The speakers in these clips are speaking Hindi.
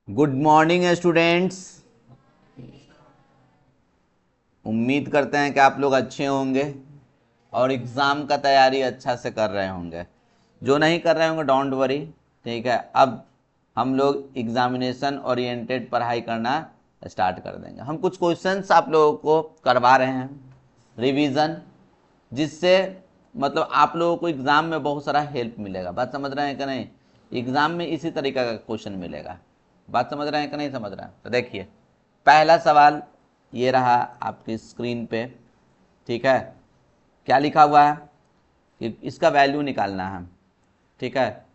Good morning students. उम्मीद करते हैं कि आप लोग अच्छे होंगे और एग्ज़ाम का तैयारी अच्छा से कर रहे होंगे। जो नहीं कर रहे होंगे डोंट वरी, ठीक है। अब हम लोग एग्जामिनेशन ओरिएंटेड पढ़ाई करना स्टार्ट कर देंगे। हम कुछ क्वेश्चंस आप लोगों को करवा रहे हैं रिवीजन, जिससे मतलब आप लोगों को एग्ज़ाम में बहुत सारा हेल्प मिलेगा। बात समझ रहे हैं कि नहीं? एग्ज़ाम में इसी तरीके का क्वेश्चन मिलेगा। बात समझ रहे हैं कि नहीं समझ रहे हैं? तो देखिए, पहला सवाल ये रहा आपकी स्क्रीन पे, ठीक है। क्या लिखा हुआ है कि इसका वैल्यू निकालना है, ठीक है।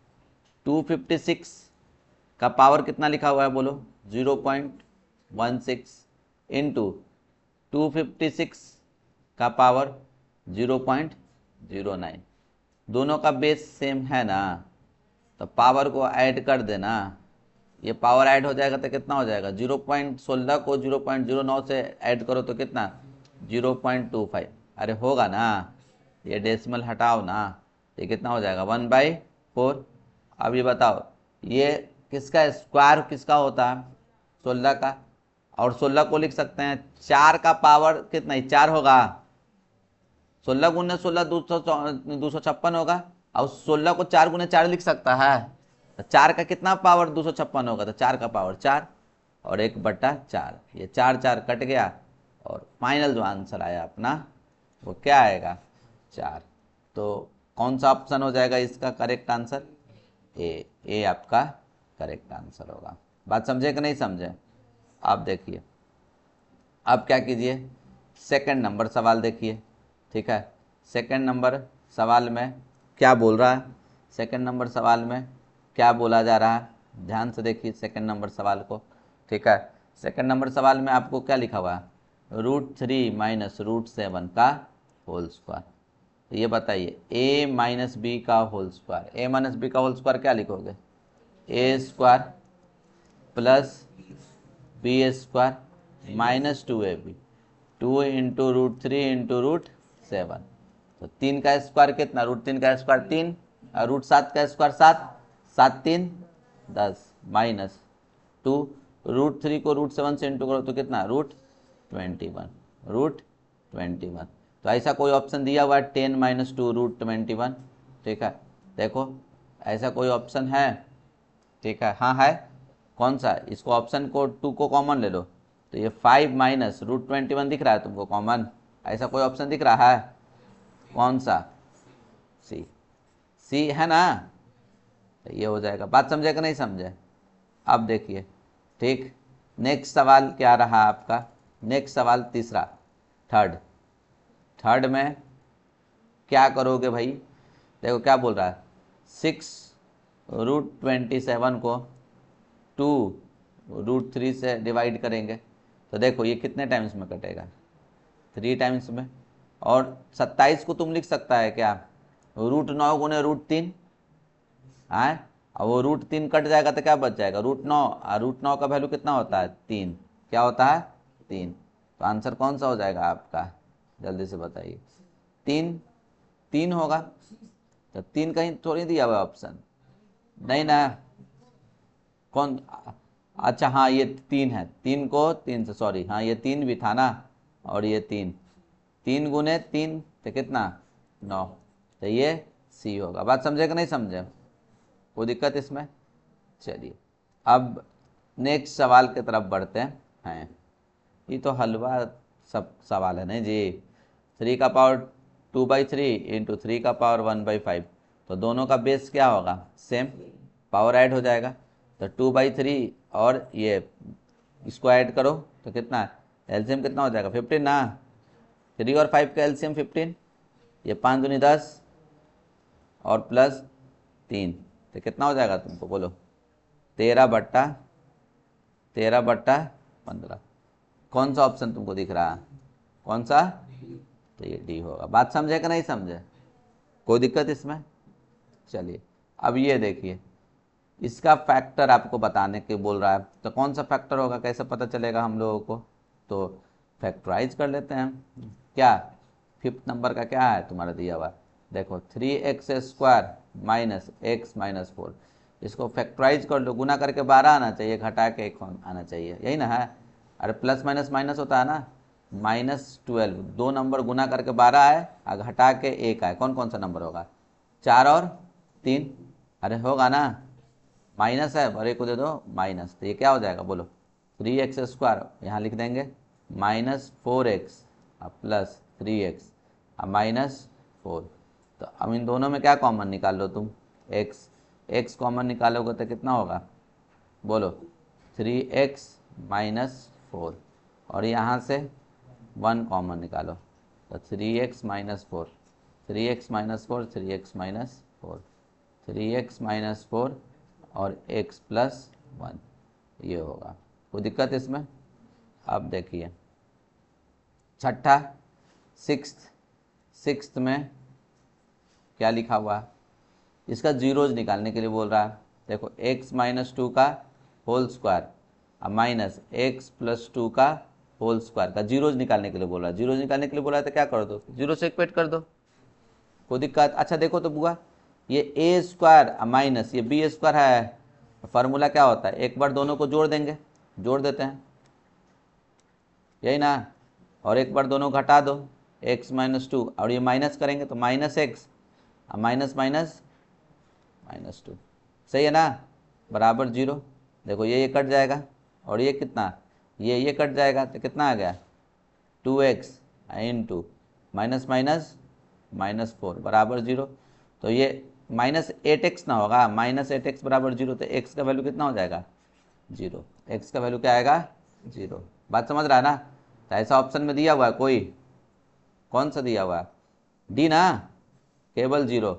256 का पावर कितना लिखा हुआ है बोलो? 0.16 इंटू 256 का पावर 0.09। दोनों का बेस सेम है ना, तो पावर को ऐड कर देना। ये पावर ऐड हो जाएगा तो कितना हो जाएगा? 0.16 को 0.09 से ऐड करो तो कितना? 0.25। अरे होगा ना, ये डेसिमल हटाओ ना, ये कितना हो जाएगा? 1/4। अब ये बताओ, ये किसका स्क्वायर किसका होता है? 16 का। और 16 को लिख सकते हैं 4 का पावर कितना ही 4 होगा। 16 × 16 256 होगा। और 16 को 4 × 4 लिख सकता है, तो 4 का कितना पावर 256 होगा? तो 4 का पावर 4 और 1/4। ये 4 4 कट गया और फाइनल जो आंसर आया अपना वो क्या आएगा? 4। तो कौन सा ऑप्शन हो जाएगा इसका करेक्ट आंसर? ए आपका करेक्ट आंसर होगा। बात समझे कि नहीं समझे? आप देखिए, अब क्या कीजिए, सेकंड नंबर सवाल देखिए, ठीक है। सेकंड नंबर सवाल में क्या बोल रहा है? सेकंड नंबर सवाल में क्या बोला जा रहा है? ध्यान से देखिए सेकंड नंबर सवाल को, ठीक है। सेकंड नंबर सवाल में आपको क्या लिखा हुआ है? √3 - √7 का होल स्क्वायर। तो ये बताइए, a - b का होल स्क्वायर। a - b का होल स्क्वायर क्या लिखोगे? a² plus b² minus 2ab। 2 into √3 into √7। तो 3 का स्क्वायर कितना? √3 का स्क्वायर 3 और √7 का स्क्वायर 7। 7 3 10 माइनस 2। √3 को √7 से इंटू करो तो कितना? √21। √21। तो ऐसा कोई ऑप्शन दिया हुआ है 10 - 2 √21, ठीक है। देखो ऐसा कोई ऑप्शन है, ठीक है। हाँ है। कौन सा? इसको ऑप्शन को 2 को कॉमन ले लो, तो ये 5 माइनस √21 दिख रहा है तुमको कॉमन? ऐसा कोई ऑप्शन दिख रहा है? कौन सा? सी। सी है ना, तो ये हो जाएगा। बात समझे कि नहीं समझे? अब देखिए, ठीक। नेक्स्ट सवाल क्या रहा आपका? नेक्स्ट सवाल तीसरा, थर्ड। थर्ड में क्या करोगे भाई? देखो क्या बोल रहा है, 6√27 को 2√3 से डिवाइड करेंगे तो देखो ये कितने टाइम्स में कटेगा? 3 टाइम्स में। और 27 को तुम लिख सकता है क्या? √9 गुने √3 है। और वो √3 कट जाएगा तो क्या बच जाएगा? √9। और √9 का वैल्यू कितना होता है? 3। क्या होता है? 3। तो आंसर कौन सा हो जाएगा आपका? जल्दी से बताइए। 3। 3 होगा। तो 3 कहीं थोड़ी दिया हुआ ऑप्शन, नहीं ना। कौन? अच्छा हाँ, ये 3 है। 3 को 3 से, सॉरी, हाँ ये 3 भी था ना। और ये 3, 3 गुने 3 तो कितना? 9। तो ये सी होगा। बात समझे कि नहीं समझे? कोई दिक्कत इसमें? चलिए अब नेक्स्ट सवाल की तरफ बढ़ते हैं। ये तो हलवा सब सवाल है नहीं जी। 3 का पावर 2/3 इंटू 3 का पावर 1/5। तो दोनों का बेस क्या होगा? सेम। पावर ऐड हो जाएगा तो 2/3 और ये इसको ऐड करो तो कितना? एलसीएम कितना हो जाएगा? 15 ना। 3 और 5 का एलसीएम 15। ये 5 दूनी 10 और प्लस 3 तो कितना हो जाएगा तुमको बोलो? 13/15। कौन सा ऑप्शन तुमको दिख रहा है? कौन सा? तो ये डी होगा। बात समझे कि नहीं समझे? कोई दिक्कत इसमें? चलिए अब ये देखिए, इसका फैक्टर आपको बताने के बोल रहा है, तो कौन सा फैक्टर होगा, कैसे पता चलेगा हम लोगों को? तो फैक्टराइज कर लेते हैं। क्या? फिफ्थ नंबर का क्या है तुम्हारा दिया हुआ? देखो 3x² - x - 4। इसको फैक्टराइज कर लो, गुना करके 12 आना चाहिए, घटा के 1 आना चाहिए, यही ना है। अरे प्लस माइनस माइनस होता है ना, -12, 2 नंबर गुना करके 12 आए और घटा के 1 आए, कौन कौन सा नंबर होगा? 4 और 3, अरे होगा ना, माइनस है और एक को दे दो माइनस, तो ये क्या हो जाएगा बोलो? 3x², यहाँ लिख देंगे -4x प्लस 3x -4। तो अब इन दोनों में क्या कॉमन निकाल लो तुम? x कॉमन निकालोगे तो कितना होगा बोलो? 3x -4, और यहाँ से 1 कॉमन निकालो तो 3x -4, 3x -4, 3x -4, 3x -4 और x + 1, ये होगा। कोई दिक्कत इसमें? अब देखिए छठा, सिक्स्थ में क्या लिखा हुआ है? इसका जीरोज निकालने के लिए बोल रहा है। देखो x -2 का होल स्क्वायर और -x + 2 का होल स्क्वायर का जीरोज निकालने के लिए बोल रहा है। जीरोज निकालने के लिए बोला है तो क्या कर दो? जीरो से इक्वेट कर दो, कोई दिक्कत? अच्छा देखो तो बुआ, ये a² माइनस ये b² है, फार्मूला क्या होता है? एक बार दोनों को जोड़ देंगे, जोड़ देते हैं, यही ना, और एक बार दोनों घटा दो, x -2 और ये माइनस करेंगे तो -x माइनस माइनस -2, सही है ना, बराबर 0। देखो ये कट जाएगा और ये कितना, ये कट जाएगा तो कितना आ गया? 2x × माइनस माइनस -4 बराबर 0। तो ये -8x ना होगा, -8x बराबर 0, तो x का वैल्यू कितना हो जाएगा? 0। x का वैल्यू क्या आएगा? 0। बात समझ रहा है ना? तो ऐसा ऑप्शन में दिया हुआ है कोई? कौन सा दिया हुआ है? डी ना, केवल 0।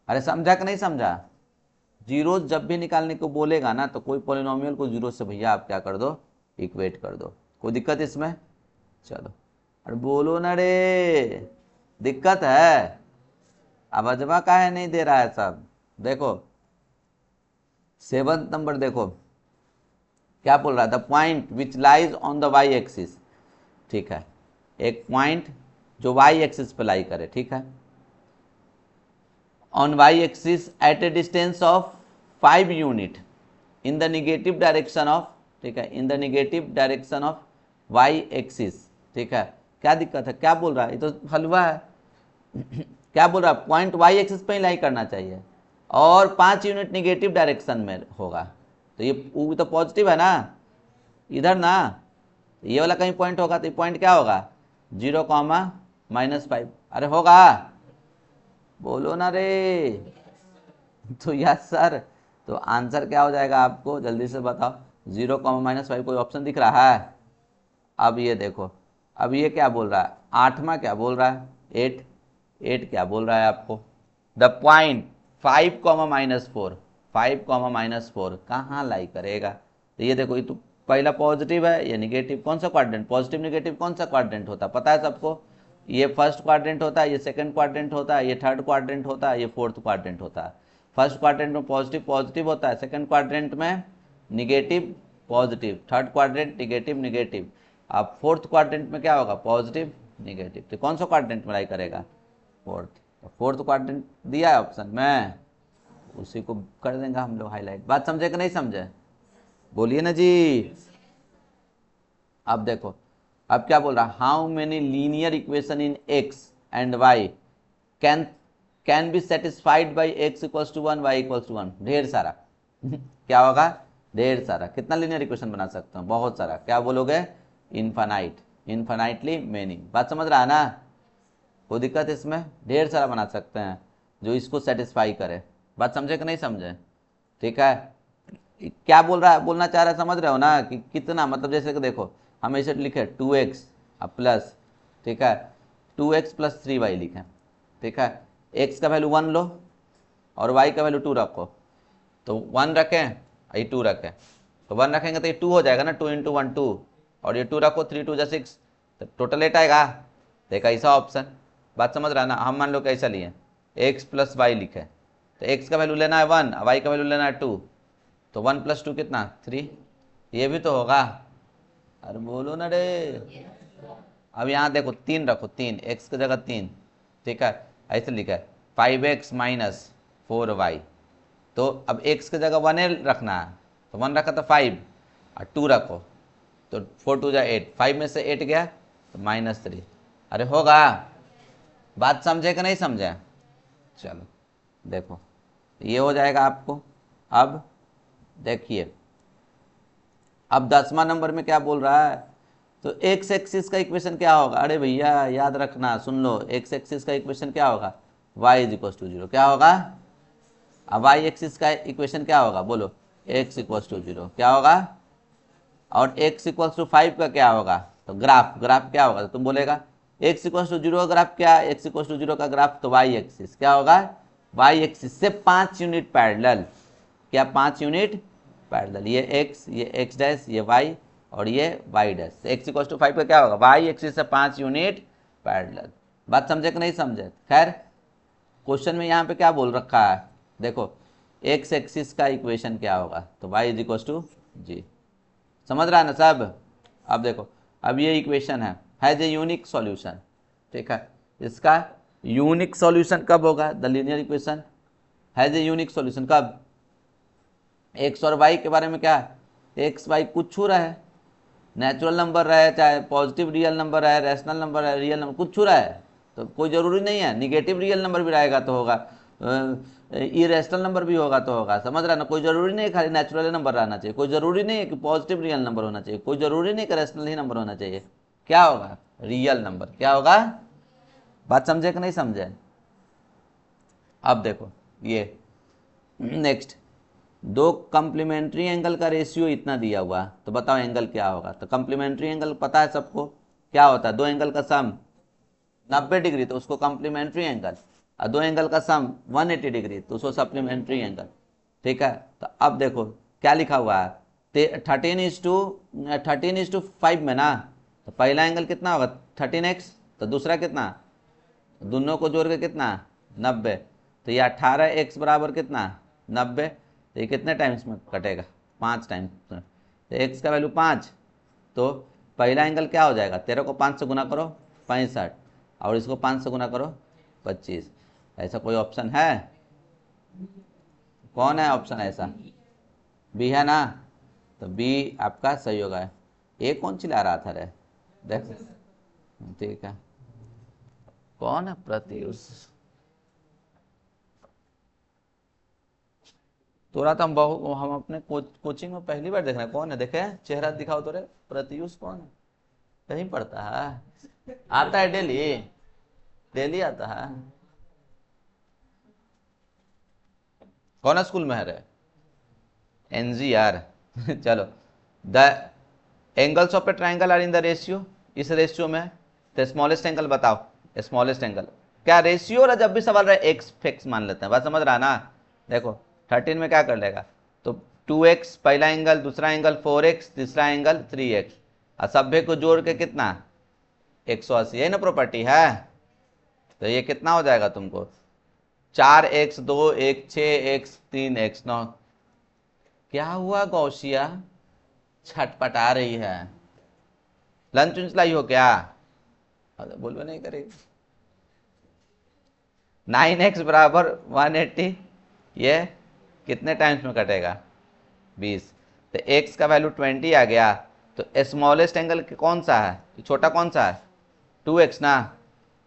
अरे समझा कि नहीं समझा? जीरो जब भी निकालने को बोलेगा ना तो कोई पॉलिनोमियल को 0 से भैया आप क्या कर दो? इक्वेट कर दो। कोई दिक्कत इसमें? चलो, अरे बोलो ना रे, दिक्कत है? अब अजमा काहे नहीं दे रहा है सब? देखो 7th नंबर देखो क्या बोल रहा है? The point which lies on the Y axis, ठीक है, एक पॉइंट जो वाई एक्सिस पे लाई करे, ठीक है, on Y axis at a distance of 5 unit in the negative direction of, ठीक है, in the negative direction of Y axis, ठीक है। क्या दिक्कत है? क्या बोल रहा है? ये तो हलवा है। क्या बोल रहा है? पॉइंट वाई एक्सिस पे ही लाई करना चाहिए और 5 यूनिट निगेटिव डायरेक्शन में होगा, तो ये वो तो पॉजिटिव है ना, इधर ना, ये वाला कहीं पॉइंट होगा तो ये पॉइंट क्या होगा? 0, -5। अरे होगा? बोलो ना रे। तो यस सर, तो आंसर क्या हो जाएगा आपको जल्दी से बताओ? 0, -5। कोई ऑप्शन दिख रहा है? अब ये देखो, अब ये क्या बोल रहा है? 8वां क्या बोल रहा है? 8 क्या बोल रहा है आपको? द पॉइंट 5, -4, 5, -4 कहाँ लाई करेगा? तो ये देखो, ये तो पहला पॉजिटिव है, ये निगेटिव। कौन सा क्वाड्रेंट? पॉजिटिव निगेटिव कौन सा क्वाड्रेंट होता है पता है सबको? ये फर्स्ट क्वाड्रेंट होता है, ये सेकंड क्वाड्रेंट होता है, ये थर्ड क्वाड्रेंट होता है, ये फोर्थ क्वाड्रेंट होता है। फर्स्ट क्वाड्रेंट में पॉजिटिव पॉजिटिव होता है, सेकंड क्वाड्रेंट में negative positive, third quadrant negative negative, अब फोर्थ क्वाड्रेंट में क्या होगा? Positive negative. तो कौन सा क्वाड्रेंट में लाई करेगा? फोर्थ। तो फोर्थ क्वाड्रेंट दिया है ऑप्शन में, उसी को कर देंगे हम लोग हाईलाइट। बात समझे कि नहीं समझे? बोलिए ना जी। अब देखो, अब क्या बोल रहा है? How many linear equation in X and Y can be satisfied by x = 1, y = 1? ढेर सारा। क्या होगा? ढेर सारा। कितना लीनियर इक्वेशन बना सकते हो? बहुत सारा। क्या बोलोगे? Infinite, infinitely many. बात समझ रहा है ना? कोई दिक्कत इसमें? ढेर सारा बना सकते हैं जो इसको सेटिस्फाई करे। बात समझे कि नहीं समझे? ठीक है, क्या बोल रहा है, बोलना चाह रहा है, समझ रहे हो ना? कि कितना, मतलब जैसे कि देखो हम ऐसे लिखे 2x प्लस, ठीक है, 2x + 3y लिखें, ठीक है, x का वैल्यू 1 लो और y का वैल्यू 2 रखो, तो 1 रखें, ये 2 रखें, तो 1 रखेंगे तो ये 2 हो जाएगा ना, 2 × 1 2, और ये 2 रखो, 3 × 2 = 6, तो टोटल 8 आएगा। देखा ऐसा ऑप्शन? बात समझ रहा है ना? हम मान लो कैसा लिए, x + y लिखे, तो x का वैल्यू लेना है 1, y का वैल्यू लेना है 2, तो 1 + 2 कितना? 3। ये भी तो होगा। अरे बोलो ना रे। अब यहाँ देखो 3 रखो, 3 x की जगह 3, ठीक है, ऐसे लिखा है 5x - 4y, तो अब x की जगह 1 रखना है, तो 1 रखा तो 5 और 2 रखो, तो 4 2 जा 8, 5 में से 8 गया तो -3। अरे होगा, बात समझे कि नहीं समझे? चलो देखो ये हो जाएगा आपको। अब देखिए, अब 10वां नंबर में क्या बोल रहा है, तो एक्स एक्सिस का इक्वेशन क्या होगा? अरे भैया याद रखना, सुन लो, एक्स एक्सिस का इक्वेशन क्या होगा? y = 0। क्या होगा? अब y एक्सिस का इक्वेशन क्या होगा? बोलो, x = 0 क्या होगा? और x = 5 का क्या होगा? तो ग्राफ क्या होगा? तो तुम बोलेगा x = 0 का ग्राफ क्या? x = 0 का ग्राफ तो y एक्सिस क्या होगा? y एक्सिस से 5 यूनिट पैरेलल। क्या 5 यूनिट पैरेलल? ये x, ये x डैश, ये y और ये y डैश। x = 5 का क्या होगा? y एक्सिस से 5 यूनिट पैरेलल। बात समझे कि नहीं समझे? खैर, क्वेश्चन में यहाँ पे क्या बोल रखा है, देखो x एक्सिस का इक्वेशन क्या होगा? तो y = g। समझ रहा है ना सब? अब देखो, अब ये इक्वेशन है ए यूनिक सॉल्यूशन, ठीक है। इसका यूनिक सॉल्यूशन कब होगा? The linear equation has a unique solution कब? एक्स और वाई के बारे में क्या है? एक्स वाई कुछ छू रहा है, नेचुरल नंबर रहे, चाहे पॉजिटिव रियल नंबर है, रैशनल नंबर है, रियल नंबर कुछ छू रहा है, तो कोई ज़रूरी नहीं है। निगेटिव रियल नंबर भी रहेगा तो होगा, इरेशनल नंबर भी होगा तो होगा। समझ रहा है ना? कोई ज़रूरी नहीं है खाली नेचुरल नंबर रहना चाहिए, कोई ज़रूरी नहीं है कि पॉजिटिव रियल नंबर होना चाहिए, कोई ज़रूरी नहीं कि रैशनल ही नंबर होना चाहिए। क्या होगा? Real number. क्या होगा? बात समझे कि नहीं समझे? अब देखो ये नेक्स्ट, दो कंप्लीमेंट्री एंगल का रेशियो इतना दिया हुआ, तो बताओ एंगल क्या होगा? तो कंप्लीमेंट्री एंगल पता है सबको क्या होता है? दो एंगल का सम 90 डिग्री तो उसको कंप्लीमेंट्री एंगल, और दो एंगल का सम 180 डिग्री तो उसको सप्लीमेंट्री एंगल, ठीक है। तो अब देखो क्या लिखा हुआ है, 13:5 में ना, तो पहला एंगल कितना होगा? 13x, तो दूसरा कितना? दोनों को जोड़ के कितना? 90। तो ये 18x बराबर कितना? 90। तो ये कितने टाइम्स में कटेगा? 5 टाइम्स में। तो x का वैल्यू 5, तो पहला एंगल क्या हो जाएगा? 13 को 5 से गुना करो 65, और इसको 5 से गुना करो 25। ऐसा कोई ऑप्शन है? कौन है ऑप्शन ऐसा? बी है ना? तो बी आपका सही होगा। ए कौन चिल्ला रहा था रे? देख, ठीक है। कौन है प्रत्युष? तोरा तो हम अपने कोचिंग में पहली बार देख रहे हैं। कौन है? देखे चेहरा दिखाओ तो रे। प्रत्युष कौन है? कहीं पढ़ता है? आता है डेली? डेली आता है? कौन स्कूल में है रे? NGR चलो, the angles of a triangle are in the ratio. इस रेशियो में तो स्मॉलेस्ट एंगल बताओ। स्मॉलेस्ट एंगल क्या रेशियो? और जब भी सवाल रहे एक्स फिक्स मान लेते हैं। बात समझ रहा ना? देखो 13 में क्या कर लेगा, तो 2x पहला एंगल, दूसरा एंगल 4x, तीसरा एंगल 3x, और सभ्य को जोड़ के कितना? 180। यही ना प्रॉपर्टी है? तो ये कितना हो जाएगा तुमको? 4x 2 1 6x 3x 9। क्या हुआ गौशिया? छटपटा रही है? लंच उंच लाई हो क्या? बोलबे नहीं करेगी। 9x बराबर 180, ये कितने टाइम्स में कटेगा? 20। तो x का वैल्यू 20 आ गया। तो स्मॉलेस्ट एंगल कौन सा है? छोटा कौन सा है? 2x ना?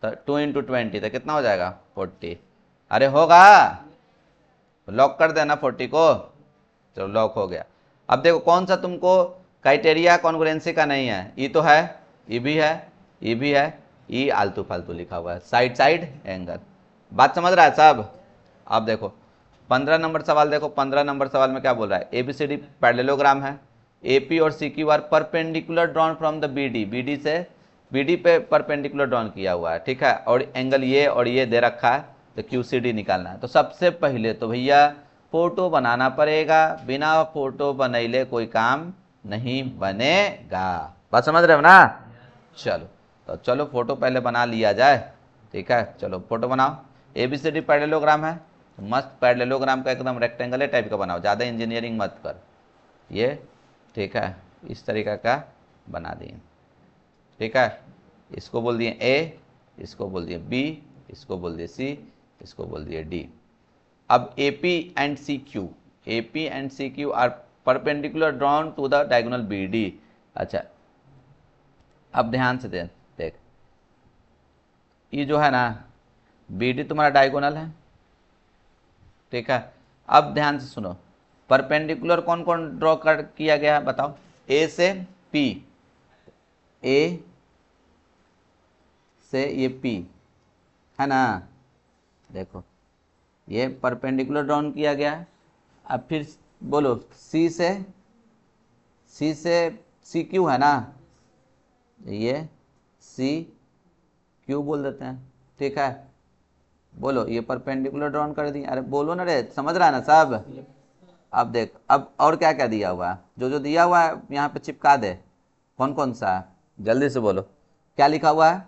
तो 2 × 20 तो कितना हो जाएगा? 40। अरे होगा, लॉक कर देना 40 को। चलो लॉक हो गया। अब देखो कौन सा तुमको क्राइटेरिया कॉन्ग्रुएंसी का नहीं है? ई तो है, ई भी है, ई भी है, ई आलतू फालतू लिखा हुआ है, साइड साइड एंगल। बात समझ रहा है सब? अब देखो 15 नंबर सवाल देखो। 15 नंबर सवाल में क्या बोल रहा है? ABCD पैरेललोग्राम है, AP और CQ are perpendicular drawn from the BD। BD से BD पे परपेंडिकुलर ड्रॉन किया हुआ है, ठीक है। और एंगल ये और ये दे रखा है, तो QCD निकालना है। तो सबसे पहले तो भैया फोटो बनाना पड़ेगा, बिना फोटो बनैले कोई काम नहीं बनेगा। बात समझ रहे हो ना? चलो, तो चलो फोटो पहले बना लिया जाए, ठीक है। चलो फोटो बनाओ। ABCD पैरेललोग्राम है, तो मस्त पैरेललोग्राम का एकदम रेक्टेंगल टाइप का बनाओ, ज़्यादा इंजीनियरिंग मत कर। ये ठीक है, इस तरीका का बना दिए, ठीक है। इसको बोल दिए A, इसको बोल दिए B, इसको बोल दिए C, इसको बोल दिए D। अब AP and CQ are perpendicular drawn to the diagonal BD। अच्छा अब ध्यान से देख, ये जो है ना BD तुम्हारा डायगोनल है, ठीक है। अब ध्यान से सुनो, परपेंडिकुलर कौन कौन ड्रॉ कर किया गया है बताओ। A से P, A से ये P है ना, देखो ये परपेंडिकुलर ड्रॉन किया गया है। अब फिर बोलो C से CQ है ना, ये CQ बोल देते हैं, ठीक है। बोलो ये परपेंडिकुलर ड्रॉन कर दिया, अरे बोलो ना रे, समझ रहा है ना सब। अब देख, अब और क्या क्या दिया हुआ है, जो जो दिया हुआ है यहाँ पे चिपका दे। कौन कौन सा है, जल्दी से बोलो। क्या लिखा हुआ है,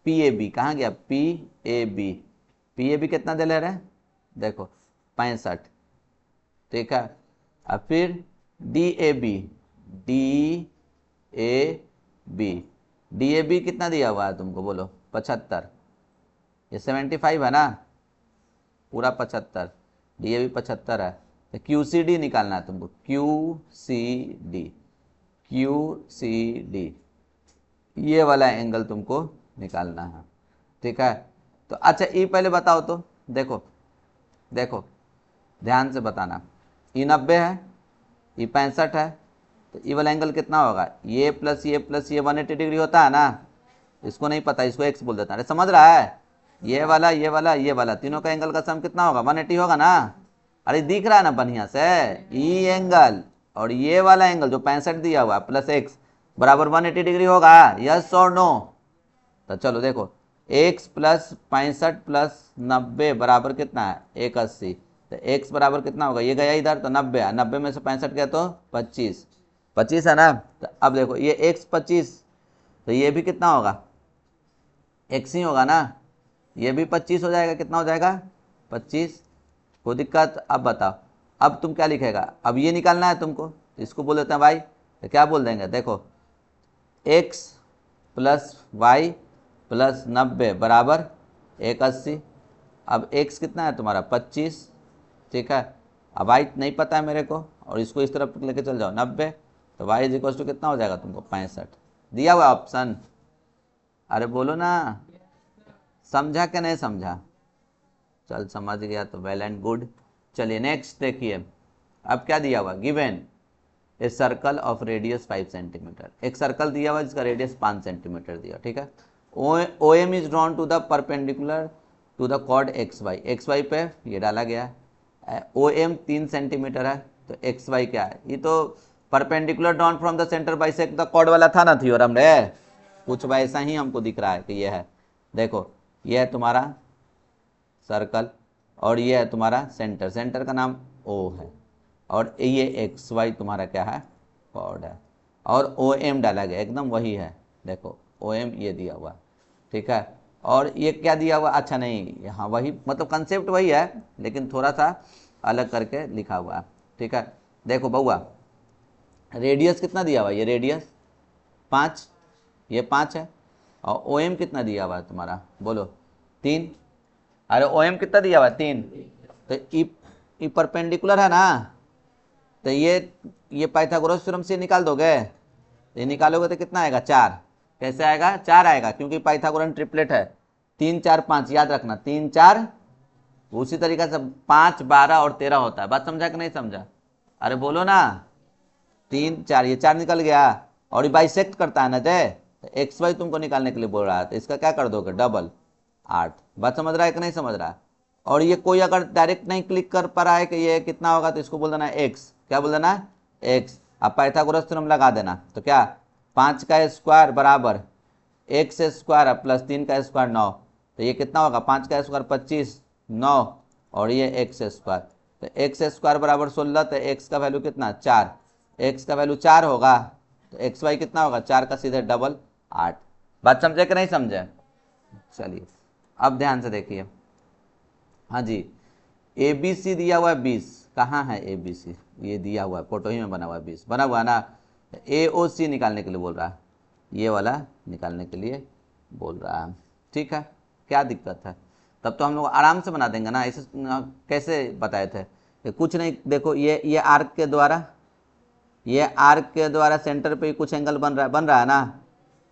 PAB, कहाँ गया PAB कितना दे ले रहे हैं, देखो 65, ठीक है। अब फिर DAB कितना दिया हुआ है तुमको, बोलो 75, ये 75 है ना, पूरा 75, DAB 75 है। तो QCD निकालना है तुमको, QCD ये वाला एंगल तुमको निकालना है, ठीक है। तो अच्छा ये पहले बताओ तो, देखो देखो ध्यान से बताना, ये 90 है, ये 65 है, तो ये वाला एंगल कितना होगा, ये प्लस ये 180 डिग्री होता है ना। इसको नहीं पता, इसको एक्स बोल देता है, समझ रहा है। ये वाला तीनों का एंगल का सम कितना होगा, 180 होगा ना। अरे दिख रहा है ना बढ़िया से, ये एंगल और ये वाला एंगल जो 65 दिया हुआ प्लस एक्स बराबर 180 डिग्री होगा, यस और नो। तो चलो देखो, x प्लस 65 प्लस 90 बराबर कितना है, 180। तो x बराबर कितना होगा, ये गया इधर तो 90 है, 90 में से 65 गया तो 25 है ना। तो अब देखो ये x 25, तो ये भी कितना होगा, x ही होगा ना, ये भी 25 हो जाएगा, कितना हो जाएगा 25। कोई दिक्कत, अब बताओ अब तुम क्या लिखेगा, अब ये निकालना है तुमको, इसको बोल देते हैं भाई, तो क्या बोल देंगे, देखो x प्लस वाई प्लस 90 बराबर 180। अब x कितना है तुम्हारा 25, ठीक है। अब y नहीं पता है मेरे को, और इसको इस तरफ लेके चल जाओ 90, तो y इज इक्वल टू कितना हो जाएगा तुमको 65, दिया हुआ ऑप्शन। अरे बोलो ना, समझा कि नहीं समझा, चल समझ गया तो वेल एंड गुड। चलिए नेक्स्ट देखिए, अब क्या दिया हुआ, given a circle of radius 5 centimetre, एक सर्कल दिया हुआ जिसका रेडियस 5 सेंटीमीटर दिया, ठीक है। OM is drawn to the perpendicular to the chord XY पे ये डाला गया है। OM 3 सेंटीमीटर है, तो XY क्या है, ये तो perpendicular drawn from the centre bisect the chord वाला था ना थ्योरम रे, कुछ वैसा ही हमको दिख रहा है कि ये है। देखो ये है तुम्हारा सर्कल और ये है तुम्हारा सेंटर का नाम O है, और ये XY तुम्हारा क्या है, कॉर्ड है, और OM डाला गया एकदम वही है, देखो OM ये दिया हुआ, ठीक है। और ये क्या दिया हुआ, अच्छा नहीं यहाँ वही, मतलब कंसेप्ट वही है लेकिन थोड़ा सा अलग करके लिखा हुआ है, ठीक है। देखो बउआ, रेडियस कितना दिया हुआ, ये रेडियस 5, ये 5 है, और OM कितना दिया हुआ है तुम्हारा, बोलो 3। अरे OM कितना दिया हुआ है 3, तो ये परपेंडिकुलर है ना, तो ये पाइथागोरस थ्योरम से निकाल दोगे, ये निकालोगे तो कितना आएगा 4, कैसे आएगा 4 आएगा, क्योंकि पाइथागोरन ट्रिपलेट है, 3 4 5, याद रखना 3 4, उसी तरीके से 5 12 और 13 होता है, बात समझा कि नहीं समझा, अरे बोलो ना, 3 4, ये 4 निकल गया, और ये बाइसेक्ट करता है ना जे, तो XY तुमको निकालने के लिए बोल रहा है, तो इसका क्या कर दोगे डबल 8, बात समझ रहा है कि नहीं समझ रहा है। और ये कोई अगर डायरेक्ट नहीं क्लिक कर पा रहा है कि ये कितना होगा, तो इसको बोल देना x, क्या बोल देना x। अब पाइथागोरस थ्योरम लगा देना, तो क्या 5 का स्क्वायर बराबर x स्क्वायर प्लस 3 का स्क्वायर 9, तो ये कितना होगा 5 का स्क्वायर 25 9, और ये x स्क्वायर, तो x स्क्वायर बराबर 16, तो x का वैल्यू कितना 4, x का वैल्यू 4 होगा, तो XY कितना होगा 4 का सीधे डबल 8, बात समझे कि नहीं समझे। चलिए अब ध्यान से देखिए, हाँ जी ABC दिया हुआ है 20, कहाँ है ABC, ये दिया हुआ है फोटो ही में बना हुआ है 20 बना हुआ है ना, AOC निकालने के लिए बोल रहा है, ये वाला निकालने के लिए बोल रहा है, ठीक है। क्या दिक्कत है, तब तो हम लोग आराम से बना देंगे ना। ऐसे कैसे बताए थे कि कुछ नहीं, देखो ये आर्क के द्वारा, ये आर्क के द्वारा सेंटर पे कुछ एंगल बन रहा है ना।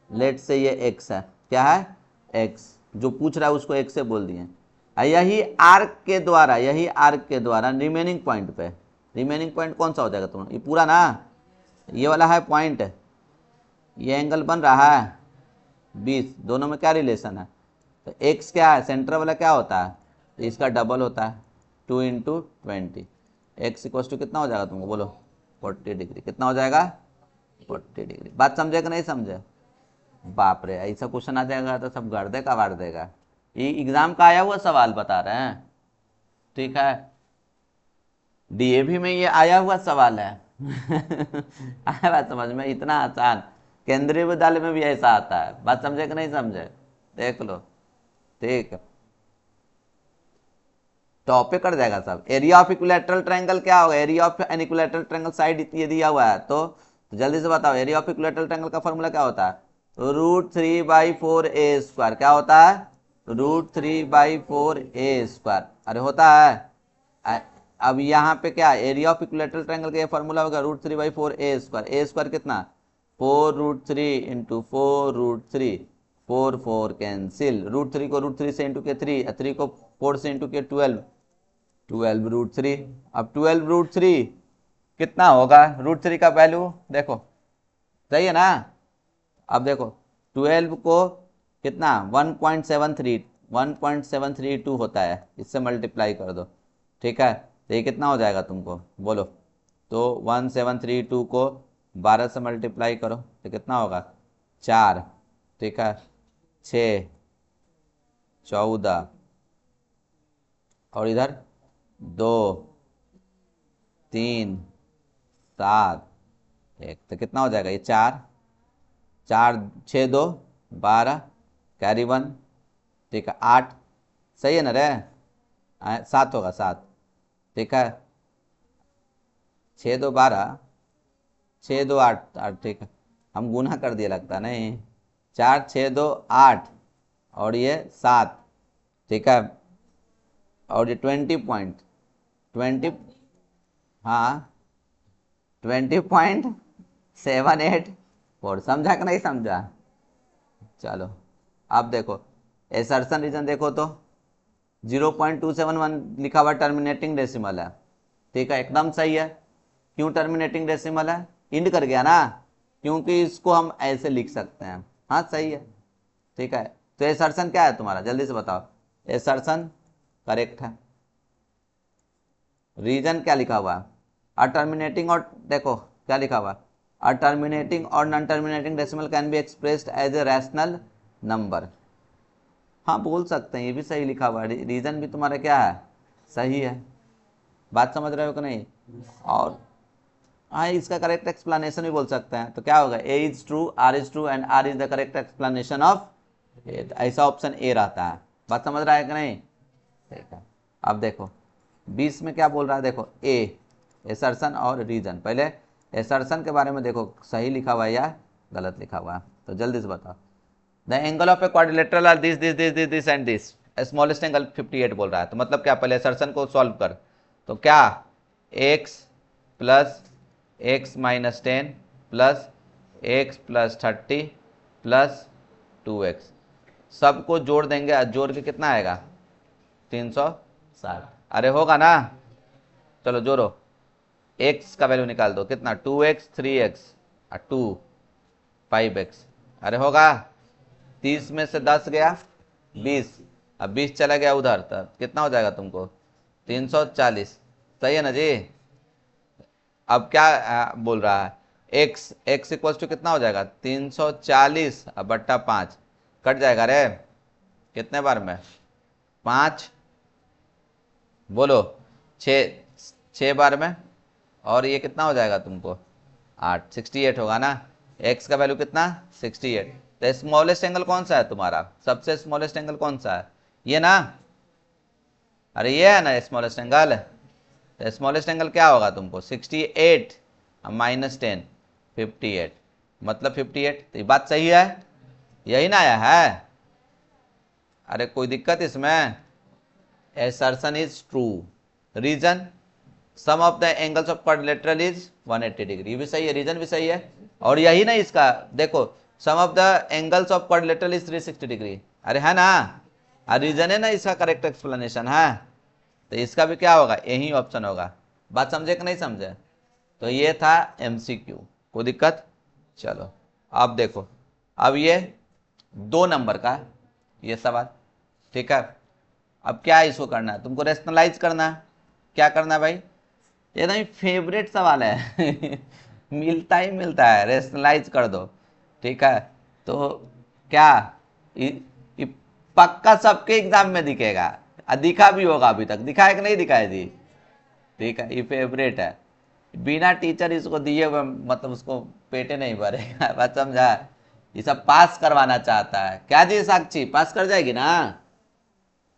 लेट से ये एक्स है, क्या है एक्स, जो पूछ रहा है उसको एक्स से बोल दिए। यही आर्क के द्वारा, यही आर्क के द्वारा रिमेनिंग पॉइंट पे, रिमेनिंग पॉइंट कौन सा हो जाएगा तुम्हारा, ये पूरा ना, ये वाला है पॉइंट, ये एंगल बन रहा है 20, दोनों में क्या रिलेशन है, तो एक्स क्या है, सेंटर वाला क्या होता है, तो इसका डबल होता है 2 × 20, एक्स इक्वल टू कितना हो जाएगा तुमको बोलो 40 डिग्री। कितना हो जाएगा 40 डिग्री। बात समझे कि नहीं समझे? बाप रे, ऐसा क्वेश्चन आ जाएगा तो सब गाड़ देगा वाड़ देगा। ये एग्जाम का आया हुआ सवाल बता रहे हैं, ठीक है, डीएवी में ये आया हुआ सवाल है। आया बात समझ में, इतना आसान। केंद्रीय विद्यालय में भी ऐसा आता है। बात समझे कि नहीं समझे? देख लो, ठीक है, टॉपिक कट जाएगा सब। एरिया ऑफ इक्विलैटरल ट्रायंगल क्या होगा, area of an equilateral triangle side ये दिया हुआ है, तो जल्दी से बताओ एरिया ऑफ इक्विलैटरल ट्रायंगल का फॉर्मूला क्या होता है, √3/4a²। क्या होता है, √3/4a²। अरे होता है। अब यहाँ पे क्या, एरिया ऑफ इक्विलैटरल ट्रायंगल का ये फॉर्मूला होगा √3/4a²। a² कितना, 4√3 × 4√3, 4 4 कैंसिल, √3 को √3 से इंटू के 3, 3 को 4 से इंटू के 12, 12√3। अब 12√3 कितना होगा, √3 का वैल्यू देखो, सही है ना। अब देखो 12 को कितना 1.732 होता है, इससे मल्टीप्लाई कर दो, ठीक है, तो ये कितना हो जाएगा तुमको बोलो, तो 1732 को 12 से मल्टीप्लाई करो तो कितना होगा 4, ठीक है, 6, 14 और इधर 2, 3, 7, 1, तो कितना हो जाएगा ये 4, 6 2 12 कैरी 1, ठीक है 8, सही है ना रे, 7 होगा 7, ठीक है, 6 2 12, 6 2 8 8, ठीक है, हम गुना कर दिया लगता नहीं, 4 6 2 8 और ये 7, ठीक है, और ये 20, हाँ 20.784, समझा कि नहीं समझा? चलो अब देखो एसर्शन रीजन देखो तो 0.271 लिखा हुआ टर्मिनेटिंग डेसिमल है, ठीक है, एकदम सही है। क्यों टर्मिनेटिंग डेसिमल है, इंड कर गया ना, क्योंकि इसको हम ऐसे लिख सकते हैं, हाँ सही है, ठीक है। तो एसर्शन क्या है तुम्हारा, जल्दी से बताओ, एसर्शन करेक्ट है। रीजन क्या लिखा हुआ है, टर्मिनेटिंग, और देखो क्या लिखा हुआ, टर्मिनेटिंग और non terminating decimal can be expressed as a rational number. हाँ बोल सकते हैं, ये भी सही लिखा हुआ है, रीजन भी तुम्हारा क्या है, सही है। बात समझ रहे हो कि नहीं? और हाँ इसका करेक्ट एक्सप्लेनेशन भी बोल सकते हैं, तो क्या होगा, A is true, R is true and R is the correct explanation of A, ऐसा ऑप्शन ए रहता है। बात समझ रहा है कि नहीं? ठीक है, अब देखो 20 में क्या बोल रहा है, देखो ए एसर्शन और रीजन। पहले एसर्शन के बारे में देखो सही लिखा हुआ है या गलत लिखा हुआ है, तो जल्दी से बताओ। The angle of a quadrilateral are this and this, smallest angle 58 बोल रहा है, तो मतलब क्या, पहले एसर्शन को सॉल्व कर, तो क्या x plus x minus 10 plus x plus 30 plus 2x, सबको जोड़ देंगे, जोड़ के कितना आएगा 360। अरे होगा ना, चलो जोड़ो, x का वैल्यू निकाल दो, कितना 2x 3x और 2 5x, अरे होगा, 30 में से 10 गया 20, अब 20 चला गया उधर, तब कितना हो जाएगा तुमको 340, सही है ना जी। अब क्या बोल रहा है, x इक्वल टू कितना हो जाएगा 340 बट्टा 5, कट जाएगा रे कितने बार में, 5, बोलो 6 बार में, और ये कितना हो जाएगा तुमको 8, 68 होगा ना। x का वैल्यू कितना 68, तो स्मॉलेस्ट एंगल कौन सा है तुम्हारा, सबसे स्मॉलेस्ट एंगल कौन सा है, ये ना, अरे ये है ना स्मॉलेस्ट एंगल, तो स्मॉलेस्ट एंगल क्या होगा तुमको 68 माइनस 10 58, मतलब 58, तो ये बात सही है, यही ना आया है, अरे कोई दिक्कत इसमें, assertion is true. Reason, sum of the angles of quadrilateral is 180 degree, ये भी सही है, रीजन भी सही है। और यही ना इसका, देखो sum of the angles of quadrilateral is 360 degree, अरे है ना, रीजन है ना इसका करेक्ट एक्सप्लेनेशन है। तो इसका भी क्या होगा, यही ऑप्शन होगा। बात समझे कि नहीं समझे? तो ये था एमसीक्यू, कोई दिक्कत? चलो अब देखो, अब ये 2 नंबर का ये सवाल, ठीक है। अब क्या इसको करना है, तुमको रेशनलाइज करना है। क्या करना है भाई, ये ना फेवरेट सवाल है मिलता ही मिलता है, रेशनलाइज कर दो, ठीक है। तो क्या ये पक्का सबके एग्जाम में दिखेगा, दिखा भी होगा, अभी तक दिखा है कि नहीं दिखा है जी? ठीक है, ये फेवरेट है, बिना टीचर इसको दिए हुए मतलब उसको पेटे नहीं भरेगा बात समझा? ये सब पास करवाना चाहता है। क्या जी साक्षी पास कर जाएगी ना?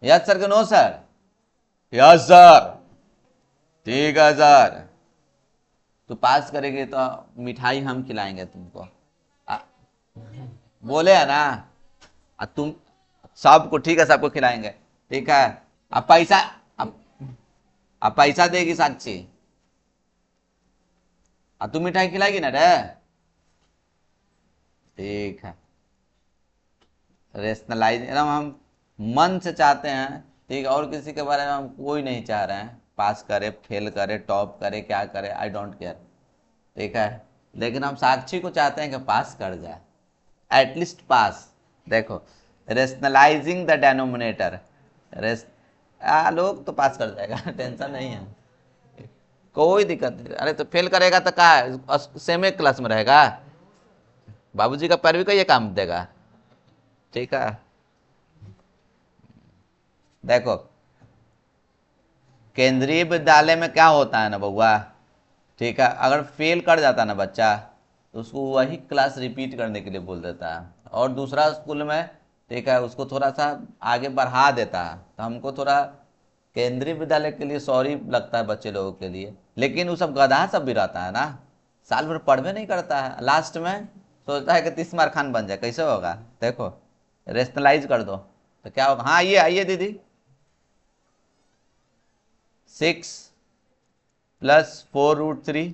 यस सर के नो सर? यस सर, ठीक है सर। तो पास करेंगे तो मिठाई हम खिलाएंगे तुमको, बोले है ना? तुम सबको, ठीक है सबको खिलाएंगे, ठीक है। अब पैसा, अब पैसा देगी साक्षी, तुम मिठाई खिलाएगी ना रे? ठीक है, रेशनलाइज एकदम हम मन से चाहते हैं, ठीक है। और किसी के बारे में हम कोई नहीं चाह रहे हैं पास करे, फेल करे, टॉप करे, क्या करे, आई डोंट केयर, ठीक है। लेकिन हम साक्षी को चाहते हैं कि पास कर जाए, एटलीस्ट पास। देखो रेशनलाइजिंग द डेनोमिनेटर, लोग तो पास कर जाएगा टेंशन नहीं है, कोई दिक्कत नहीं। अरे तो फेल करेगा तो क्या सेम क्लास में रहेगा, बाबूजी का पैरवी का ये काम देगा, ठीक है। देखो केंद्रीय विद्यालय में क्या होता है ना बउआ, ठीक है, अगर फेल कर जाता ना बच्चा तो उसको वही क्लास रिपीट करने के लिए बोल देता है, और दूसरा स्कूल में, ठीक है, उसको थोड़ा सा आगे बढ़ा देता है। तो हमको थोड़ा केंद्रीय विद्यालय के लिए सॉरी लगता है बच्चे लोगों के लिए, लेकिन वो सब गधा सब भी रहता है ना, साल भर पढ़वे नहीं करता है, लास्ट में सोचता है कि 30 मार खान बन जाए, कैसे होगा? देखो रेशनलाइज कर दो तो क्या होगा। हाँ आइए आइए दीदी, 6 + 4√3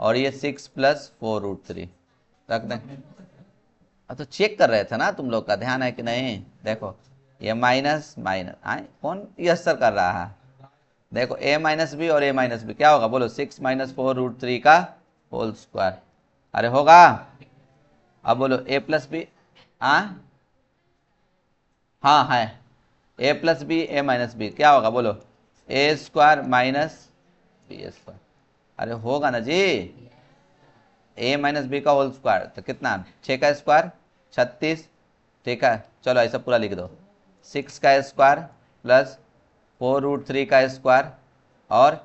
और ये 6 + 4√3 रख दें। अब तो चेक कर रहे थे ना, तुम लोग का ध्यान है कि नहीं? देखो ये माइनस माइनस आए, कौन ये असर कर रहा है? देखो a - b और a - b क्या होगा बोलो, 6 - 4√3 का होल स्क्वायर, अरे होगा? अब बोलो a + b, हाँ हाँ है, a + b a - b क्या होगा बोलो, a² - b², अरे होगा ना जी, a - b का होल स्क्वायर तो कितना, 6 का स्क्वायर 36, ठीक है। चलो ऐसा पूरा लिख दो, 6 का स्क्वायर + 4√3 का स्क्वायर और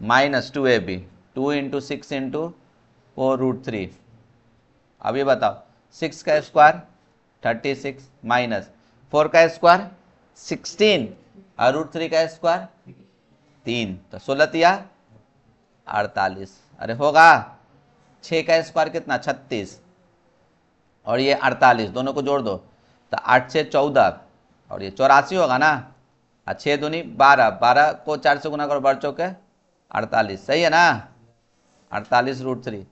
-2ab, 2 × 6 × 4√3। अब ये बताओ 6 का स्क्वायर 36 माइनस 4 का स्क्वायर 16 और √3 का स्क्वायर 3, तो 16 या 48, अरे होगा? 6 का स्क्वायर कितना 36 और ये 48, दोनों को जोड़ दो तो 8 से 14 और ये 84 होगा ना, 6 दूनी 12, 12 को 4 से गुना करो, बढ़ चौके 48, सही है ना? 48√3।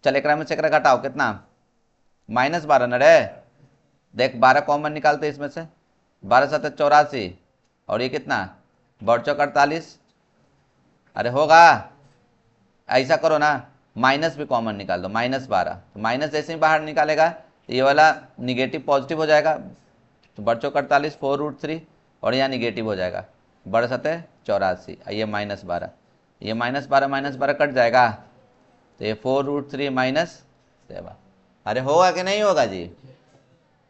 चल एक में से एक घटाओ, कितना -12 न रे, देख 12 कॉमन निकालते इसमें से, 12 7 84 और ये कितना बढ़ चौक 48, अरे होगा? ऐसा करो ना, माइनस भी कॉमन निकाल दो, -12, तो माइनस जैसे ही बाहर निकालेगा तो ये वाला निगेटिव पॉजिटिव हो जाएगा, तो बढ़ चौक 48 4√3 और यहाँ निगेटिव हो जाएगा, बढ़ सते 84, ये -12, ये -12 कट जाएगा, तो ये 4√3 - 7, अरे होगा कि नहीं होगा जी?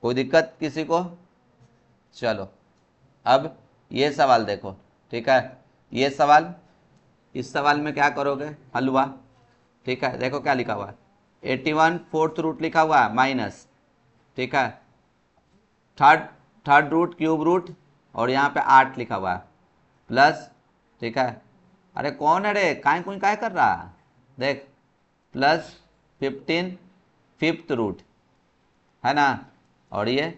कोई दिक्कत किसी को? चलो अब ये सवाल देखो, ठीक है, ये सवाल, इस सवाल में क्या करोगे, हल हुआ, ठीक है। देखो क्या लिखा हुआ है, 81 4th रूट लिखा हुआ है माइनस, ठीक है, थर्ड रूट क्यूब रूट और यहाँ पे 8 लिखा हुआ है प्लस, ठीक है। अरे कौन है रे, काय कर रहा है, देख +15 5th रूट है ना, और ये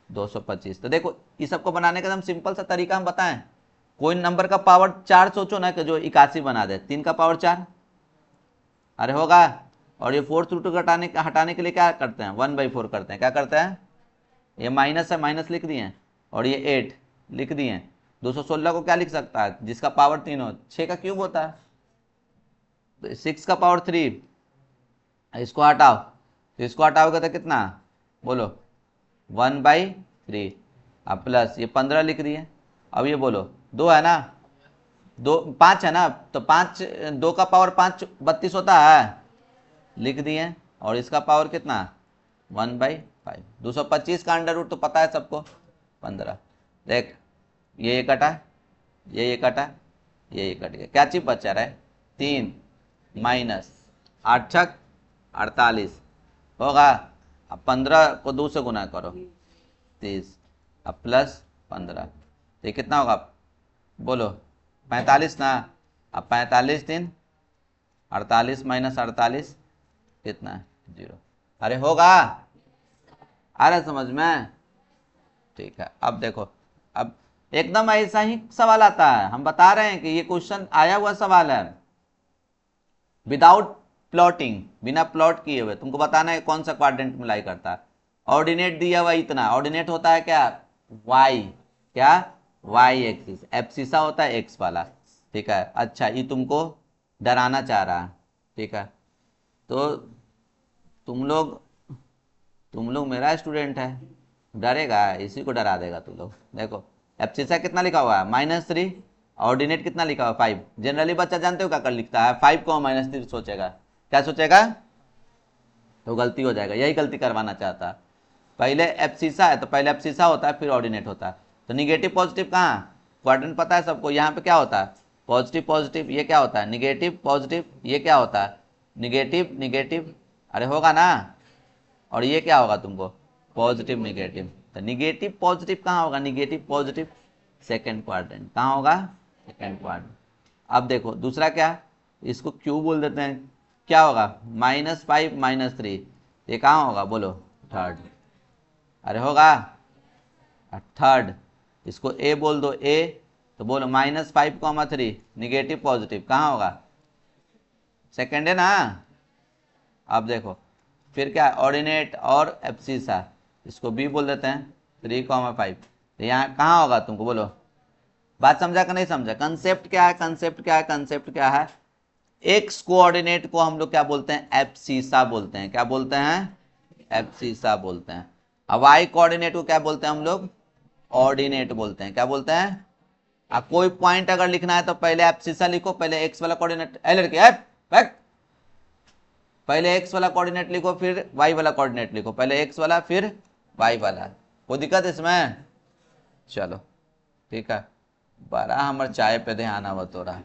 225। तो देखो इस सबको बनाने का एकदम सिंपल सा तरीका हम बताएं, कोई नंबर का पावर 4 सोचो ना कि जो 81 बना दे, 3 का पावर 4, अरे होगा। और ये फोर्थ रूट हटाने के लिए क्या करते हैं, 1/4 करते हैं। क्या करते हैं, ये माइनस है, माइनस लिख दिए, और ये 8 लिख दिए। 216 को क्या लिख सकता है, जिसका पावर 3 हो, 6 का क्यूब होता है, तो 6 का पावर 3, इसको हटाओ, तो इसको हटाओगे तो कितना, बोलो 1/3, अब प्लस ये 15 लिख दिए। अब ये बोलो 2 है ना, 5 है ना, तो 5, 2 का पावर 5 32 होता है, लिख दिए। और इसका पावर कितना, 1/5। 225 का अंडर रूट तो पता है सबको, 15। देख ये कटा, ये कटा, ये कट गया, क्या चीज बचा रहा है, 3 माइनस 8 छक 48 होगा। अब 15 को 2 से गुना करो, 30, अब प्लस 15, तो ये कितना होगा, बोलो 45 ना। अब 45 दिन 48 माइनस 48 कितना है, 0। अरे होगा, आ रहा समझ में, ठीक है। अब देखो, अब एकदम ऐसा ही सवाल आता है, हम बता रहे हैं कि ये क्वेश्चन आया हुआ सवाल है, विदाउट प्लॉटिंग, बिना प्लॉट किए हुए तुमको बताना है कौन सा क्वाड्रेंट में लाई करता है। ऑर्डिनेट दिया हुआ इतना, ऑर्डिनेट होता है क्या, वाई, क्या वाई एक्सिस, एब्सिसा होता है एक्स वाला, ठीक है। अच्छा ये तुमको डराना चाह रहा है, ठीक है, तो तुम लोग मेरा स्टूडेंट है, डरेगा, इसी को डरा देगा तुम लोग। देखो एब्सिसा कितना लिखा हुआ है, -3, ऑर्डिनेट कितना लिखा हुआ है, 5। जनरली बच्चा जानते हो क्या कर लिखता है, 5 को -3 सोचेगा, क्या सोचेगा, तो गलती हो जाएगा, यही गलती करवाना चाहता है। पहले एब्सिसा है तो पहले एब्सिसा होता है, फिर ऑर्डिनेट होता है। तो निगेटिव पॉजिटिव कहाँ, क्वाड्रेंट पता है सबको, यहाँ पे क्या होता है, पॉजिटिव पॉजिटिव, ये क्या होता है, निगेटिव पॉजिटिव, ये क्या होता है, निगेटिव निगेटिव, अरे होगा ना। और ये क्या होगा तुमको, पॉजिटिव निगेटिव, तो निगेटिव पॉजिटिव कहाँ होगा, निगेटिव पॉजिटिव सेकेंड क्वाड्रेंट, कहाँ होगा, सेकेंड क्वाड्रेंट। अब देखो दूसरा क्या, इसको क्यू बोल देते हैं, क्या होगा, -5 -3, ये कहाँ होगा, बोलो थर्ड, अरे होगा थर्ड। इसको ए बोल दो, ए, तो बोलो -5, 3 निगेटिव पॉजिटिव कहाँ होगा, सेकेंड है ना। अब देखो फिर क्या, ऑर्डिनेट और एब्सिसा, इसको बी बोल देते हैं, 3, 5, तो यहाँ कहाँ होगा तुमको, बोलो, बात समझा कि नहीं समझा, कंसेप्ट क्या है, कंसेप्ट क्या है, कंसेप्ट क्या है। एक्स कोऑर्डिनेट को हम लोग क्या बोलते हैं, एब्सिसा बोलते हैं, क्या बोलते हैं, एब्सिसा बोलते हैं। अब वाई कोऑर्डिनेट को क्या बोलते हैं हम लोग, ऑर्डिनेट बोलते हैं, क्या बोलते हैं। अब कोई पॉइंट अगर लिखना है तो पहले एब्सिसा लिखो, पहले एक्स वाला कोऑर्डिनेट, लड़के पहले एक्स वाला कोऑर्डिनेट लिखो, फिर वाई वाला कोऑर्डिनेट लिखो, पहले एक्स वाला फिर वाई वाला, कोई दिक्कत इसमें, चलो ठीक है। बड़ा हमारे चाय पे ध्यान आवत हो रहा,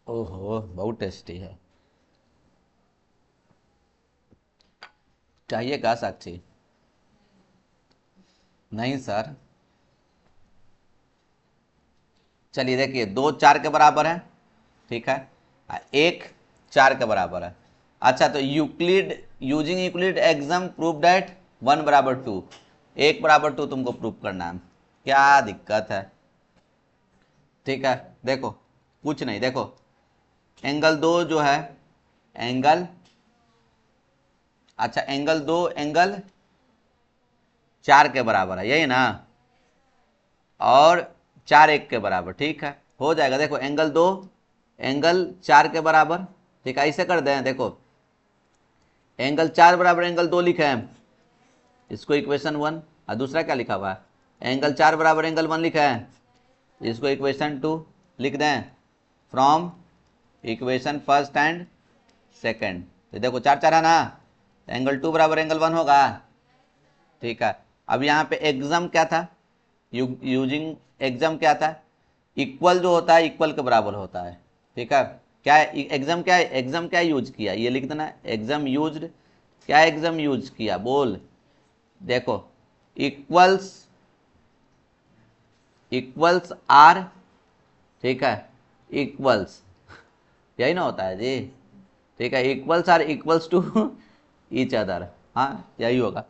ओहो बहुत टेस्टी है, चाहिए का साक्षी, नहीं सर। चलिए देखिए, 2 4 के बराबर है, ठीक है, 1 4 के बराबर है। अच्छा तो Euclid, using Euclid exam prove that 1 बराबर 2, 1 बराबर 2 तुमको प्रूव करना है, क्या दिक्कत है, ठीक है। देखो कुछ नहीं, देखो एंगल 2 जो है, एंगल, अच्छा एंगल 2 एंगल 4 के बराबर है, यही ना, और 4 1 के बराबर, ठीक है, हो जाएगा। देखो एंगल 2 एंगल 4 के बराबर, ठीक है, ऐसे कर दें, देखो एंगल 4 बराबर एंगल 2 लिखे हैं, इसको इक्वेशन 1, और दूसरा क्या लिखा हुआ है, एंगल 4 बराबर एंगल 1 लिखा है, इसको इक्वेशन 2 लिख दें, from equation first and second. तो देखो 4 4 है ना, एंगल 2 बराबर एंगल 1 होगा, ठीक है। अब यहाँ पे एग्जाम क्या था, यूजिंग एग्जाम क्या था, इक्वल जो होता है इक्वल के बराबर होता है, ठीक है। क्या एग्जाम क्या है, एग्जाम क्या यूज किया, ये लिख देना, एग्जाम यूज्ड, क्या एग्जाम यूज किया, बोल, देखो इक्वल्स, इक्वल्स आर, ठीक है, इक्वल्स, यही ना होता है जी, ठीक है, equals are equals to each other, हाँ यही होगा,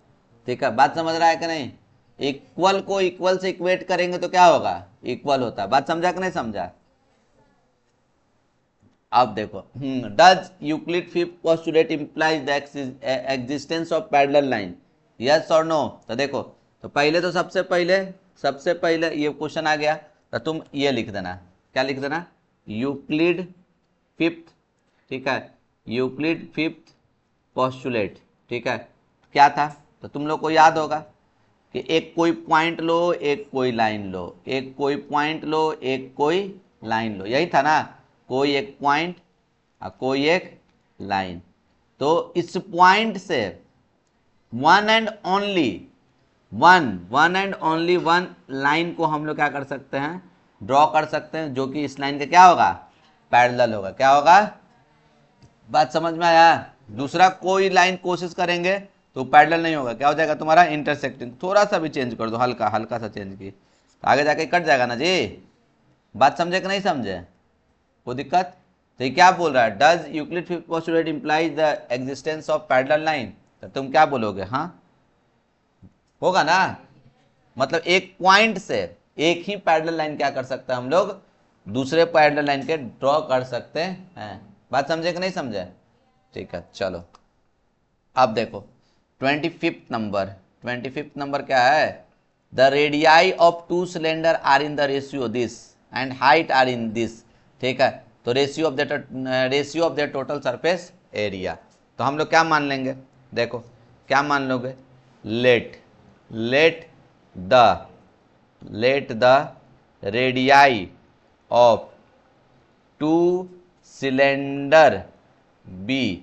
ठीक है। बात समझ रहा है कि नहीं, इक्वल को इक्वल से इक्वेट करेंगे तो क्या होगा, इक्वल होता है। बात समझा कि नहीं समझा? अब देखो, does Euclid fifth postulate implies the existence of parallel line, yes और नो? तो देखो, तो पहले तो सबसे पहले ये क्वेश्चन आ गया, तो तुम ये लिख देना, क्या लिख देना, यूक्लिड फिफ्थ, ठीक है, यूक्लिड फिफ्थ पोस्टुलेट, ठीक है, क्या था? तो तुम लोग को याद होगा कि एक कोई पॉइंट लो, एक कोई लाइन लो, एक कोई पॉइंट लो, एक कोई लाइन लो, यही था ना, कोई एक पॉइंट और कोई एक लाइन। तो इस पॉइंट से one and only one line को हम लोग क्या कर सकते हैं, ड्रॉ कर सकते हैं, जो कि इस लाइन का क्या होगा, पैरेलल होगा। क्या होगा, बात समझ में आया? दूसरा कोई लाइन कोशिश करेंगे तो पैरेलल नहीं होगा, क्या हो जाएगा तुम्हारा, इंटरसेक्टिंग। थोड़ा सा भी चेंज कर दो, हल्का हल्का सा चेंज की, तो आगे जाके कट जाएगा ना जी। बात समझे कि नहीं समझे, कोई दिक्कत? तो ये क्या बोल रहा है, does Euclid fifth postulate implies the existence of parallel line? तो तुम क्या बोलोगे, हाँ होगा ना, मतलब एक पॉइंट से एक ही पैरेलल लाइन क्या कर सकते हैं हम लोग, दूसरे पैरेलल लाइन के ड्रॉ कर सकते हैं। बात समझे कि नहीं समझे? ठीक है, चलो अब देखो 25th नंबर क्या है, the radii of two cylinder are in the ratio this and height are in this, ठीक है, तो ratio of the total surface area. तो हम लोग क्या मान लेंगे, देखो क्या मान लोगे, let the radii of two cylinder be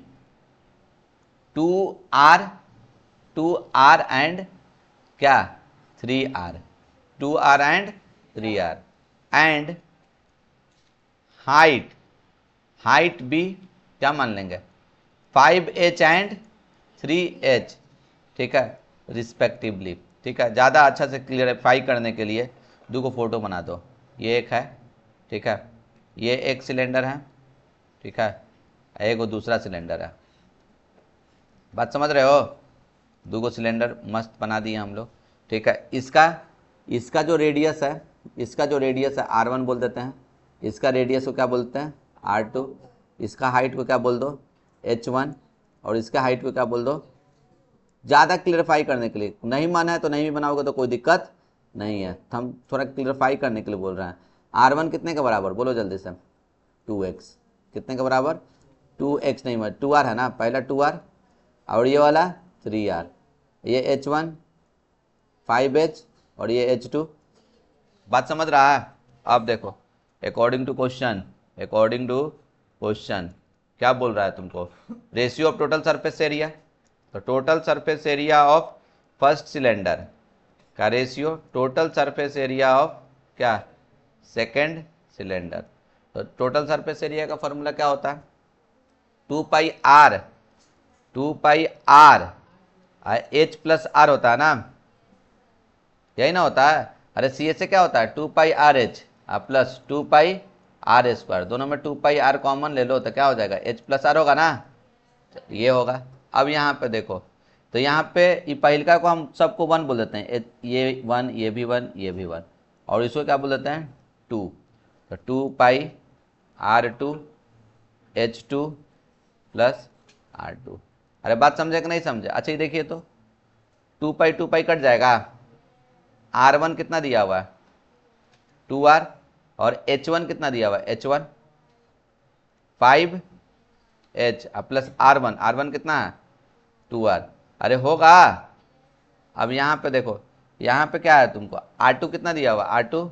2R and क्या 3R, 2R and 3R, and height भी क्या मान लेंगे, 5H एंड 3H, ठीक है, रिस्पेक्टिवली। ठीक है, ज़्यादा अच्छा से क्लियरिफाई करने के लिए दो को फोटो बना दो, ये एक है, ठीक है, ये एक सिलेंडर है, ठीक है, एक वो दूसरा सिलेंडर है। बात समझ रहे हो, दो गो सिलेंडर मस्त बना दिए हम लोग, ठीक है। इसका जो रेडियस है, R1 बोल देते हैं, इसका रेडियस को क्या बोलते हैं, R2, इसका हाइट को क्या बोल दो, H1, और इसका हाइट को क्या बोल दो। ज़्यादा क्लियरिफाई करने के लिए, नहीं माना है तो नहीं भी बनाओगे तो कोई दिक्कत नहीं है, हम थोड़ा क्लियरिफाई करने के लिए बोल रहे हैं। R1 कितने के बराबर, बोलो जल्दी से, 2x, कितने के बराबर, 2x नहीं, 2R है ना, पहला 2R और ये वाला 3R, ये H1 5H और ये H2। बात समझ रहा है? अब देखो, अकॉर्डिंग टू क्वेश्चन क्या बोल रहा है तुमको, ratio of total surface area, तो total surface area of first cylinder का ratio total surface area of क्या, सेकेंड सिलेंडर। तो टोटल सरफेस एरिया का फॉर्मूला क्या होता है, 2πr H प्लस R होता है ना, यही ना होता है। अरे सी से क्या होता है, 2πRH प्लस 2πr², दोनों में 2πr कॉमन ले लो तो क्या हो जाएगा, H प्लस R होगा ना, ये होगा। अब यहाँ पे देखो, तो यहाँ पे ये पहिलका को हम सबको 1 बोल देते हैं, ये 1, ये भी 1, ये भी 1, और इसको क्या बोल देते हैं 2, तो 2πr2 H2 प्लस R2। अरे बात समझे कि नहीं समझे? अच्छा ये देखिए तो 2π कट जाएगा, R1 कितना दिया हुआ है 2R, और H1 कितना दिया हुआ है H1 5H प्लस R1 कितना है 2R। अरे होगा। अब यहाँ पे देखो, यहाँ पे क्या है तुमको, R2 कितना दिया हुआ, R2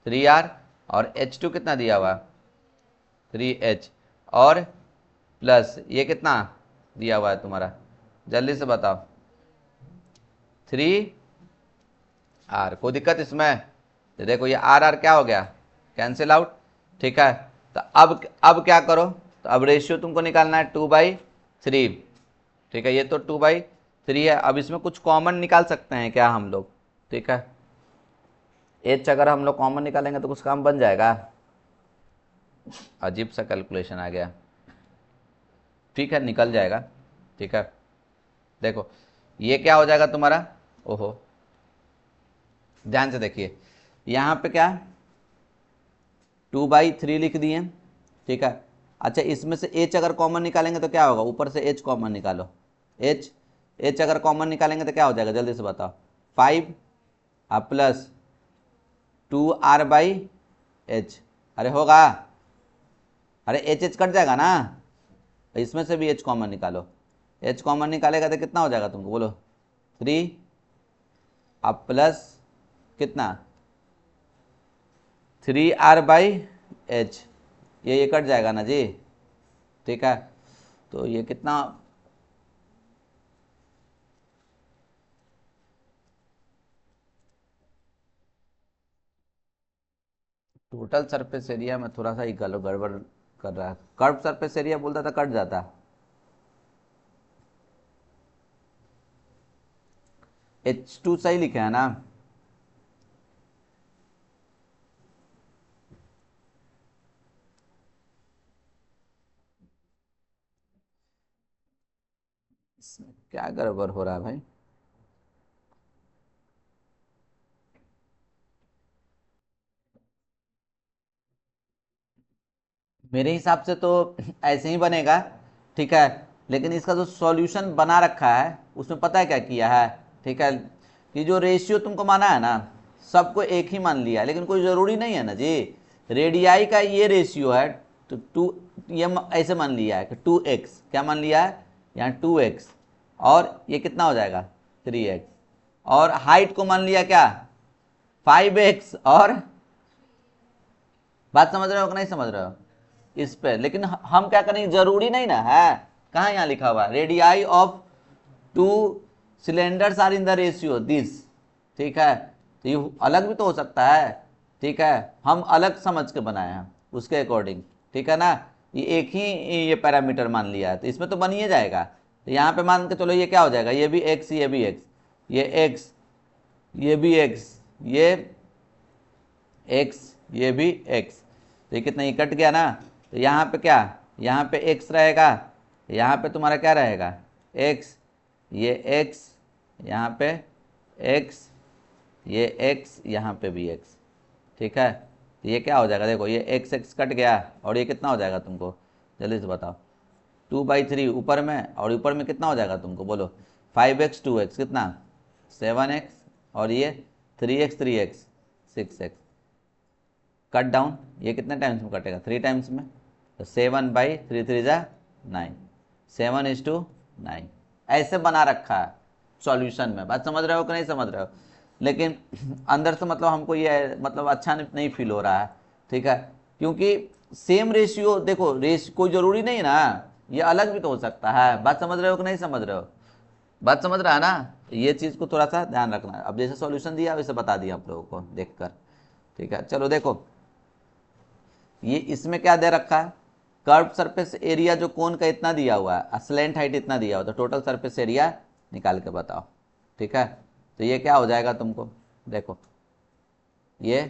3R, और H2 कितना दिया हुआ 3H, और प्लस ये कितना दिया हुआ है तुम्हारा, जल्दी से बताओ 3R। कोई दिक्कत इसमें? तो देखो ये R क्या हो गया, कैंसिल आउट, ठीक है। तो अब क्या करो, तो अब रेशियो तुमको निकालना है 2/3, ठीक है, ये तो 2/3 है। अब इसमें कुछ कॉमन निकाल सकते हैं क्या हम लोग, ठीक है, H अगर हम लोग कॉमन निकालेंगे तो कुछ काम बन जाएगा, अजीब सा कैलकुलेशन आ गया, ठीक है, निकल जाएगा, ठीक है। देखो ये क्या हो जाएगा तुम्हारा, ओहो ध्यान से देखिए, यहाँ पे क्या 2/3 लिख दिए, ठीक है। अच्छा, इसमें से h अगर कॉमन निकालेंगे तो क्या होगा, ऊपर से h कॉमन निकालो, h अगर कॉमन निकालेंगे तो क्या हो जाएगा, जल्दी से बताओ। 5 प्लस 2r/h, अरे होगा, अरे h कट जाएगा ना, इसमें से भी h कॉमन निकालो, h कॉमन निकालेगा तो कितना हो जाएगा तुमको बोलो, 3 अब प्लस कितना 3r/h, ये कट जाएगा ना जी, ठीक है। तो ये कितना, टोटल सरफेस एरिया में थोड़ा सा ही गड़बड़ कर रहा है, कर्व सरफेस एरिया बोलता था कट जाता, H2 सही लिखे है ना। इसमें क्या गड़बड़ हो रहा है भाई, मेरे हिसाब से तो ऐसे ही बनेगा, ठीक है। लेकिन इसका जो सॉल्यूशन बना रखा है उसमें पता है क्या किया है, ठीक है, कि जो रेशियो तुमको माना है ना, सबको एक ही मान लिया है, लेकिन कोई ज़रूरी नहीं है ना जी। रेडियाई का ये रेशियो है तो ये ऐसे मान लिया है कि 2x, क्या मान लिया है यहाँ 2x, और ये कितना हो जाएगा 3x, और हाइट को मान लिया क्या 5x, और बात समझ रहे हो कि नहीं समझ रहे हो इस पे। लेकिन हम क्या करेंगे, जरूरी नहीं ना है, कहाँ यहाँ लिखा हुआ है radii of 2 cylinders are in the ratio this, ठीक है। तो ये अलग भी तो हो सकता है, ठीक है, हम अलग समझ के बनाए हैं उसके अकॉर्डिंग, ठीक है ना। ये एक ही ये पैरामीटर मान लिया है तो इसमें तो बन ही जाएगा। तो यहाँ पे मान के चलो ये क्या हो जाएगा, ये भी x, ये भी x, ये x, ये भी x, ये x, ये भी x, तो ये कितना, ये कट गया ना। तो यहाँ पे क्या, यहाँ पे x रहेगा, यहाँ पे तुम्हारा क्या रहेगा x, ये x, यहाँ पे x, ये x, यहाँ पे भी x, ठीक है। तो ये क्या हो जाएगा, देखो ये x कट गया, और ये कितना हो जाएगा तुमको जल्दी से बताओ, 2/3 ऊपर में, और ऊपर में कितना हो जाएगा तुमको बोलो, 5x 2x कितना 7x, और ये 3x 3x 6x, cut down, ये कितने टाइम्स में कटेगा 3 टाइम्स में, तो 7/3 7:9, ऐसे बना रखा है सॉल्यूशन में, बात समझ रहे हो कि नहीं समझ रहे हो। लेकिन अंदर से मतलब हमको ये मतलब अच्छा नहीं फील हो रहा है, ठीक है, क्योंकि सेम रेशियो, देखो रेश कोई ज़रूरी नहीं ना, ये अलग भी तो हो सकता है, बात समझ रहे हो कि नहीं समझ रहे हो, बात समझ रहा है ना। ये चीज़ को थोड़ा सा ध्यान रखना है, अब जैसे सॉल्यूशन दिया वैसे बता दिया आप लोगों को देखकर, ठीक है। चलो देखो, ये इसमें क्या दे रखा है, कर्व सरफेस एरिया जो कोन का इतना दिया हुआ है, स्लैंट हाइट इतना दिया हुआ, तो टोटल सरफेस एरिया निकाल के बताओ, ठीक है। तो ये क्या हो जाएगा तुमको, देखो ये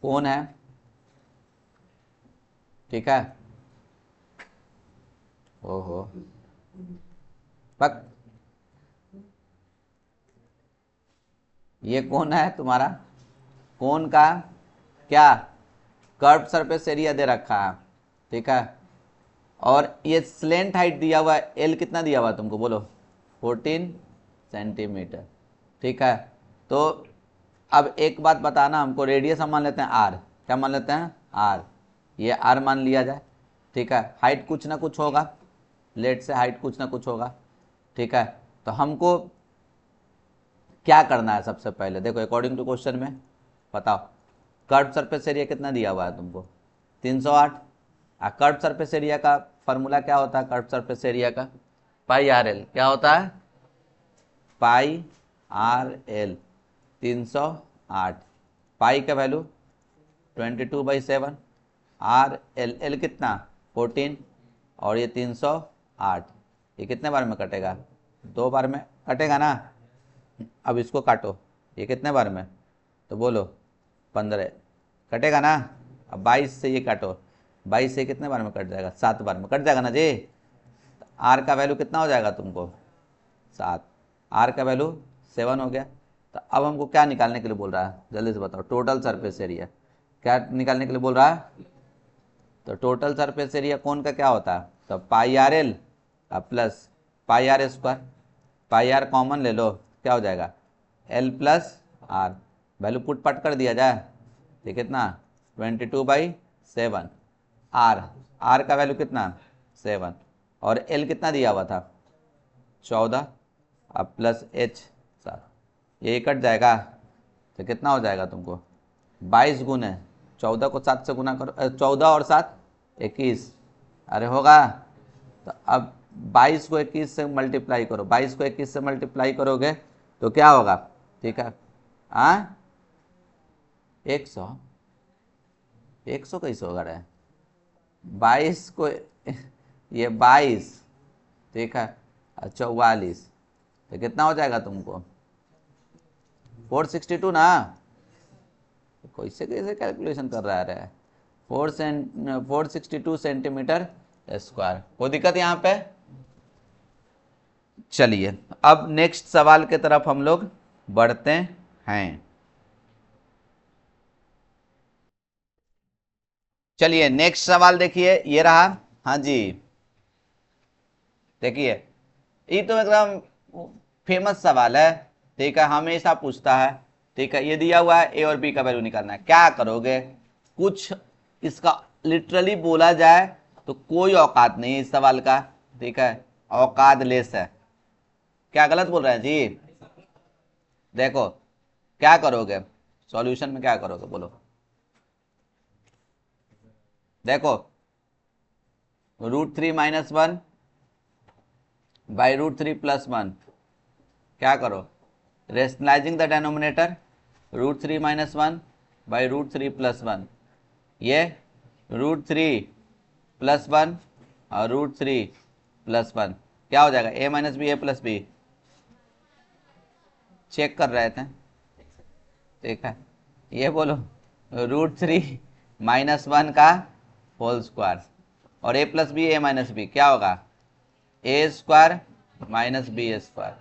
कोन है, ठीक है, ओहो पक, ये कोन है तुम्हारा, कोन का क्या कर्व सरफेस एरिया दे रखा है, ठीक है, और ये स्लेंट हाइट दिया हुआ है, एल कितना दिया हुआ है तुमको बोलो 14 सेंटीमीटर, ठीक है। तो अब एक बात बताना हमको, रेडियस हम मान लेते हैं आर, क्या मान लेते हैं आर, ये आर मान लिया जाए, ठीक है। हाइट कुछ ना कुछ होगा, लेट से हाइट कुछ ना कुछ होगा, ठीक है। तो हमको क्या करना है, सबसे पहले देखो अकॉर्डिंग टू क्वेश्चन में बताओ, कर्व सरफेस एरिया कितना दिया हुआ है तुमको 308, कर्व सरफेस एरिया का फॉर्मूला क्या होता है, कर्व सरफेस एरिया का πRL क्या होता है, πRL 308, पाई का वैल्यू 22/7, एल कितना 14, और ये 308, ये कितने बार में कटेगा 2 बार में कटेगा ना। अब इसको काटो, ये कितने बार में, तो बोलो 15 कटेगा ना। अब 22 से ये काटो, 22 से कितने बार में कट जाएगा 7 बार में कट जाएगा ना जी। आर का वैल्यू कितना हो जाएगा तुमको 7, आर का वैल्यू 7 हो गया, तो तो अब हमको क्या निकालने के लिए बोल रहा है, जल्दी से बताओ। टोटल सरफेस एरिया क्या निकालने के लिए बोल रहा है? तो टोटल सरफेस एरिया कौन का क्या होता है? तो pi R L plus pi R square, pi R common ले लो, क्या हो जाएगा? L plus R. Value put put कर दिया जाए तो कितना? 22/7। आर का वैल्यू कितना? 7। और एल कितना दिया हुआ था? 14 अब प्लस एच 7। ये कट जाएगा तो कितना हो जाएगा तुमको? 22 गुने 14 को 7 से गुना करो, 14 और 7 21। अरे होगा। तो अब 22 को 21 से मल्टीप्लाई करो, 22 को 21 से मल्टीप्लाई करोगे तो क्या होगा? ठीक है, 100। 100 कैसे होगा रे? 22 को ये 22, ठीक है, 44 तो कितना हो जाएगा तुमको? 462 ना। कैसे कैसे कैलकुलेशन कर रहा है? 462 सेंटीमीटर स्क्वायर। कोई दिक्कत यहाँ पे? चलिए अब नेक्स्ट सवाल के तरफ हम लोग बढ़ते हैं। चलिए नेक्स्ट सवाल देखिए, ये रहा। हाँ जी, देखिए ये तो एकदम फेमस सवाल है, ठीक है, हमेशा पूछता है। ठीक है, ये दिया हुआ है ए और बी का वैल्यू निकालना है, क्या करोगे? कुछ इसका लिटरली बोला जाए तो कोई औकात नहीं है इस सवाल का, ठीक है, औकात लेस है। क्या गलत बोल रहे हैं जी? देखो क्या करोगे सॉल्यूशन में, क्या करोगे बोलो? देखो √3 - 1 बाई √3 + 1, क्या करो? रेशनलाइजिंग द डेनोमिनेटर, √3 - 1 बाई √3 + 1, ये √3 + 1 और √3 + 1 क्या हो जाएगा? a - b a + b। Check कर रहे थे, ठीक है, ये बोलो √3 - 1 का होल स्क्वायर और a + b a - b क्या होगा? a² - b²।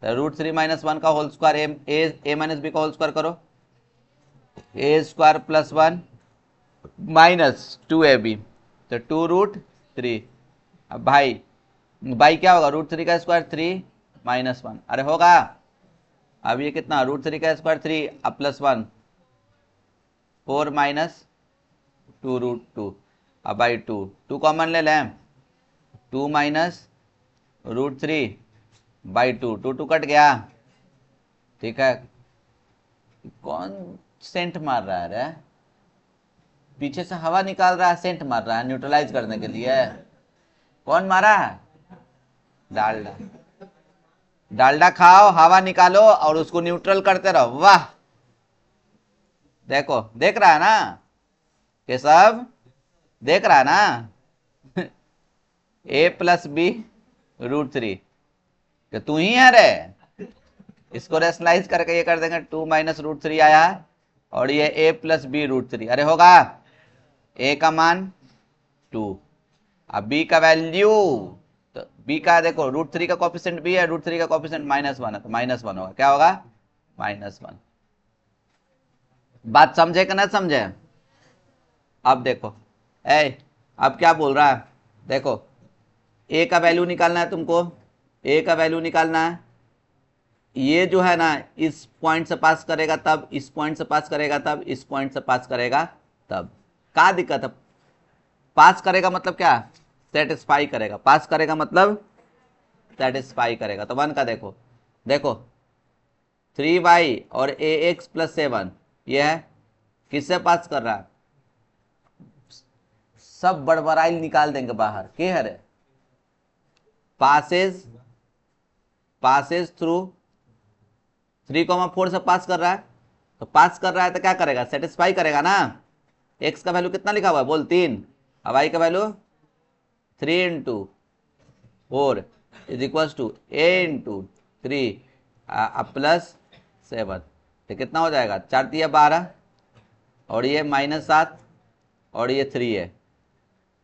तो √3 - 1 का होल स्क्वायर a - b का होल स्क्वायर करो, a² + 1 -2ab, तो 2√3। अब भाई क्या होगा? √3 का स्क्वायर 3 - 1, अरे होगा। अब ये कितना? √3 का स्क्वायर 3 अब +1 4 - 2√2। अब बाई 2 कॉमन ले लें, 2 - √3/2, 2 कट गया, ठीक है। कौन सेंट मार रहा है रे? पीछे से हवा निकाल रहा है, सेंट मार रहा है न्यूट्रलाइज करने के लिए। कौन मारा? डालडा। डालडा खाओ, हवा निकालो और उसको न्यूट्रल करते रहो। वाह, देखो देख रहा है ना केशव, देख रहा है ना? a + b√3, तू ही है रे। इसको रेशनलाइज करके ये कर देंगे, 2 - √3 आया और ये a + b√3, अरे होगा। a का मान 2, अब b का वैल्यू, तो b का देखो √3 का कोफिशिएंट b है, √3 का कोफिशिएंट -1 है, तो -1 होगा, क्या होगा? -1। बात समझे कि ना समझे? अब देखो अब क्या बोल रहा है? देखो a का वैल्यू निकालना है तुमको, a का वैल्यू निकालना है। ये जो है ना इस पॉइंट से पास करेगा तब, इस पॉइंट से पास करेगा तब, इस पॉइंट से पास करेगा तब। क्या दिक्कत है? पास करेगा मतलब क्या? सेटिस्फाई करेगा। पास करेगा मतलब सेटिस्फाई करेगा। तो 1 का देखो, देखो 3y और ax + 7 ये है, किससे पास कर रहा है? सब बड़बड़ाई निकाल देंगे बाहर, के है रे? पासेज थ्रू 3,4 से पास कर रहा है, तो पास कर रहा है तो क्या करेगा? सेटिस्फाई करेगा ना। x का वैल्यू कितना लिखा हुआ है? बोल 3। अब y का वैल्यू 3 × 4 = a × 3 +7, तो कितना हो जाएगा? 4 × 12 और ये -7 और ये 3 है,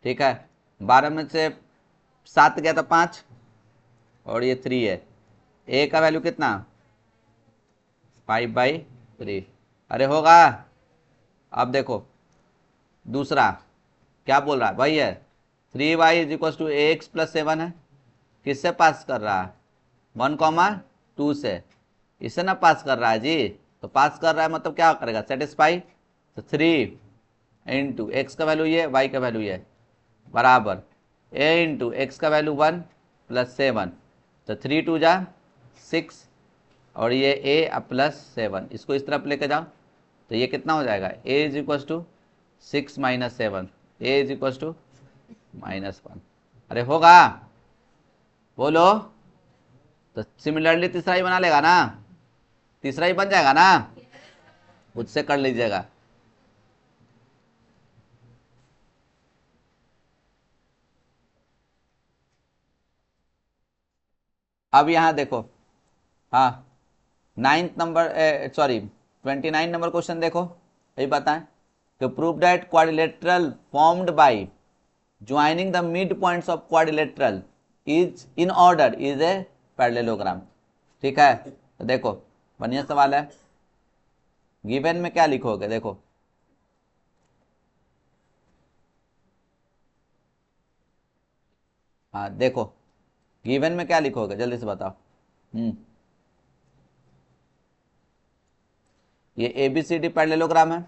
ठीक है। 12 में से 7 गया था 5 और ये 3 है। a का वैल्यू कितना? 5/3। अरे होगा। अब देखो दूसरा क्या बोल रहा है भाई है 3y is equal to ax plus 7 है। किससे पास कर रहा है 1,2 से। इससे ना पास कर रहा है जी, तो पास कर रहा है मतलब क्या करेगा सेटिस्फाई। तो 3 इंटू एक्स का वैल्यू ये वाई का वैल्यू ये बराबर a इंटू एक्स का वैल्यू 1 प्लस 7। तो 3 2 जा 6 और ये a प्लस 7 इसको इस तरफ लेके जाओ तो ये कितना हो जाएगा a is equal to 6 minus 7 a is equal to -1। अरे होगा बोलो। तो सिमिलरली तीसरा ही बना लेगा ना, तीसरा ही बन जाएगा ना, मुझसे कर लीजिएगा। अब यहां देखो, हाँ 9th number sorry 29 number question देखो, ये बताएं कि prove that quadrilateral formed by joining the mid points of quadrilateral is in order is a parallelogram. ठीक है, तो देखो बढ़िया सवाल है। गिवन में क्या लिखोगे देखो, हाँ देखो गिवन में क्या लिखोगे जल्दी से बताओ। ये ABCD पैरेललोग्राम है,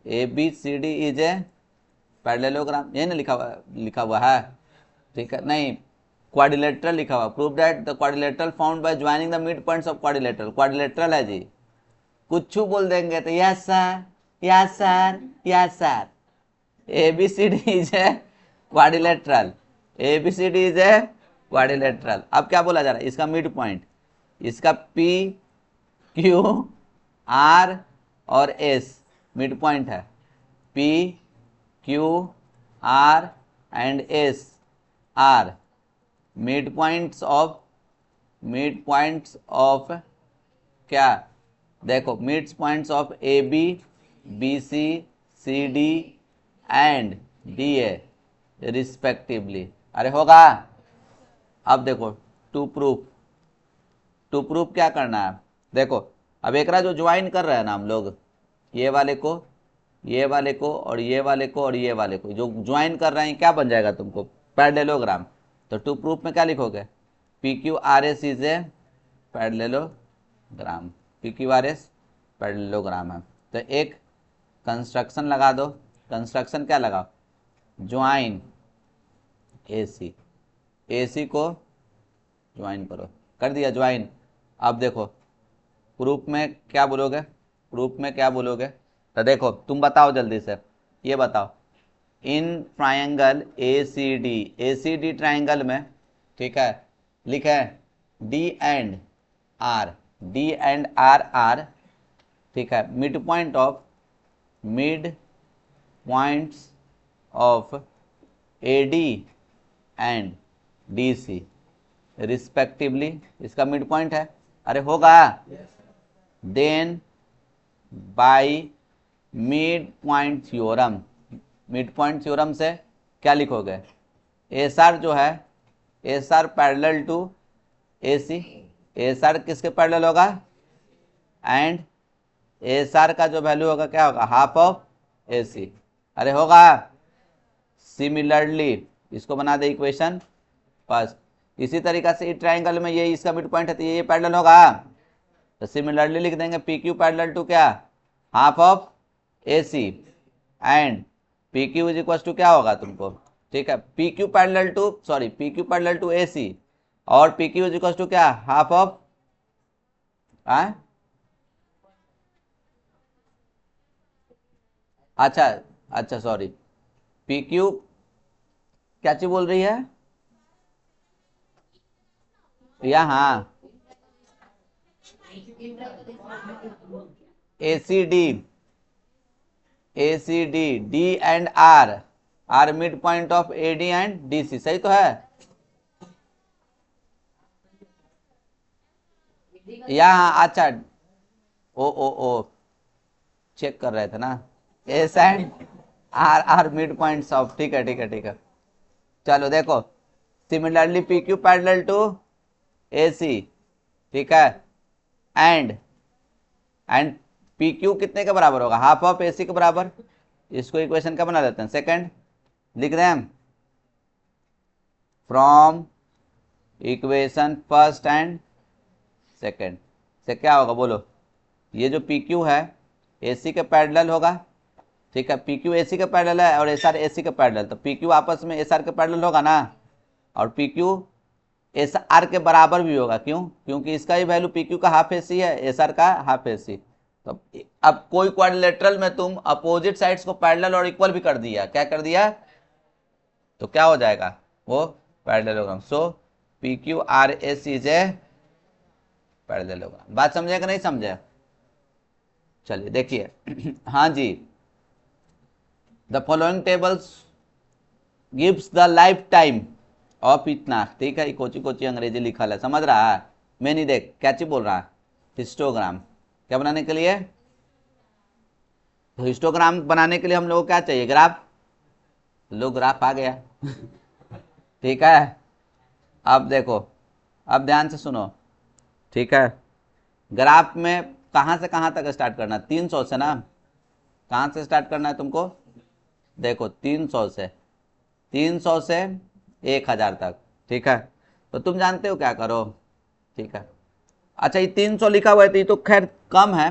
ABCD इज ए पैरेललोग्राम, ये ना लिखा हुआ है। ठीक है, नहीं क्वाड्रिलेटरल लिखा हुआ। Prove that the quadrilateral found by joining the mid points of quadrilateral. Quadrilateral है जी, कुछ बोल देंगे तो yes sir yes sir yes sir. ABCD is a quadrilateral, ABCD is a quadrilateral. अब क्या बोला जा रहा है इसका मिड पॉइंट, इसका P Q R और S मिड पॉइंट है। P Q R and S are mid points of क्या, देखो mid points of AB BC CD and DA respectively. अरे होगा। अब देखो टू प्रूफ क्या करना है, देखो अब एक जो ज्वाइन कर रहे हैं ना हम लोग, ये वाले को ये वाले को और ये वाले को और ये वाले को जो ज्वाइन कर रहे हैं क्या बन जाएगा तुमको पैरेललोग्राम। तो टू प्रूफ में क्या लिखोगे PQRS is a parallelogram, PQRS parallelogram है। तो एक कंस्ट्रक्शन लगा दो, कंस्ट्रक्शन क्या लगाओ ज्वाइन AC को ज्वाइन करो, कर दिया ज्वाइन। अब देखो प्रूफ में क्या बोलोगे, प्रूफ में क्या बोलोगे, तो देखो तुम बताओ जल्दी से, ये बताओ इन ट्रायंगल ACD ट्रायंगल में, ठीक है लिखे D एंड R आर, ठीक है mid points of AD and DC respectively, इसका मिड पॉइंट है। अरे होगा। Then by mid point theorem से क्या लिखोगे SR जो है SR parallel to AC, SR किसके पैरेलल होगा एंड SR का जो वैल्यू होगा क्या होगा हाफ ऑफ AC। अरे होगा। सिमिलरली इसको बना दे इक्वेशन फर्स्ट, इसी तरीका से ट्रायंगल में ये इसका मिड पॉइंट है तो ये पैरेलल होगा, तो सिमिलरली लिख देंगे PQ पैरेलल टू क्या half of AC and PQ is equal to क्या होगा तुमको, ठीक है PQ पैरेलल टू AC और PQ इज इक्वल टू क्या हाफ ऑफ अच्छा सॉरी PQ क्या चीज बोल रही है यहाँ ACD D and R mid point of AD and DC, सही तो है। यहाँ अच्छा ओ चेक कर रहे थे ना S and R mid points of, ठीक है। चलो देखो similarly PQ parallel to AC, ठीक है एंड एंड पी क्यू कितने के बराबर होगा, हाफ ऑफ ए सी के बराबर। इसको इक्वेशन का बना देते हैं, सेकंड लिख रहे हैं हम, from equation first and second से क्या होगा बोलो, ये जो पी क्यू है ए सी के पैरेलल होगा, ठीक है, पी क्यू ए सी के पैरेलल है और एस आर ए सी के पैरेलल, तो पी क्यू आपस में एस आर के पैरेलल होगा ना, और पी क्यू एस आर के बराबर भी होगा, क्यों, क्योंकि इसका ही वैल्यू पी क्यू का हाफ ए सी है, एस आर का हाफ ए सी। तो अब कोई क्वाड्रिलेटरल में तुम अपोजिट साइड्स को पैरेलल और इक्वल भी कर दिया, क्या कर दिया, तो क्या हो जाएगा, वो parallelogram. So P Q R A C is a parallelogram. बात समझे कि नहीं समझे, चलिए देखिए हाँ जी, the following tables gives the lifetime of इतना, ठीक है, कोची कोची अंग्रेजी लिखा है, समझ रहा है, मैं नहीं देख क्या चीज बोल रहा है, हिस्टोग्राम क्या बनाने के लिए, तो हिस्टोग्राम बनाने के लिए हम लोग को क्या चाहिए, ग्राफ, लो ग्राफ आ गया ठीक है। अब देखो, अब ध्यान से सुनो, ठीक है, ग्राफ में कहाँ से कहाँ तक स्टार्ट करना है, 300 से ना, कहाँ से स्टार्ट करना है तुमको, देखो 300 से 1000 तक, ठीक है, तो तुम जानते हो क्या करो, ठीक है, अच्छा ये 300 लिखा हुआ है तो ये तो खैर कम है,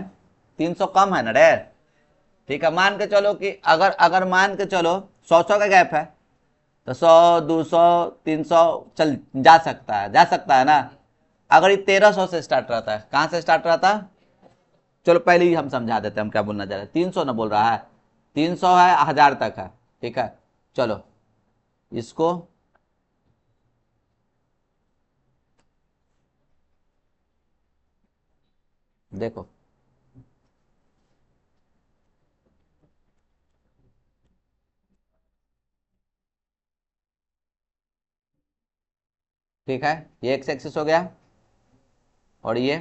300 कम है ना रे, ठीक है, मान के चलो कि अगर मान के चलो 100 का गैप है, तो 100 200 300 चल जा सकता है ना। अगर ये 1300 से स्टार्ट रहता है, कहाँ से स्टार्ट रहता है, चलो पहले ही हम समझा देते हैं हम क्या बोलना चाह रहे हैं, 300 ना बोल रहा है, 300 है 1000 तक है, ठीक है, चलो इसको देखो, ठीक है, ये एक्स एक्सिस हो गया और ये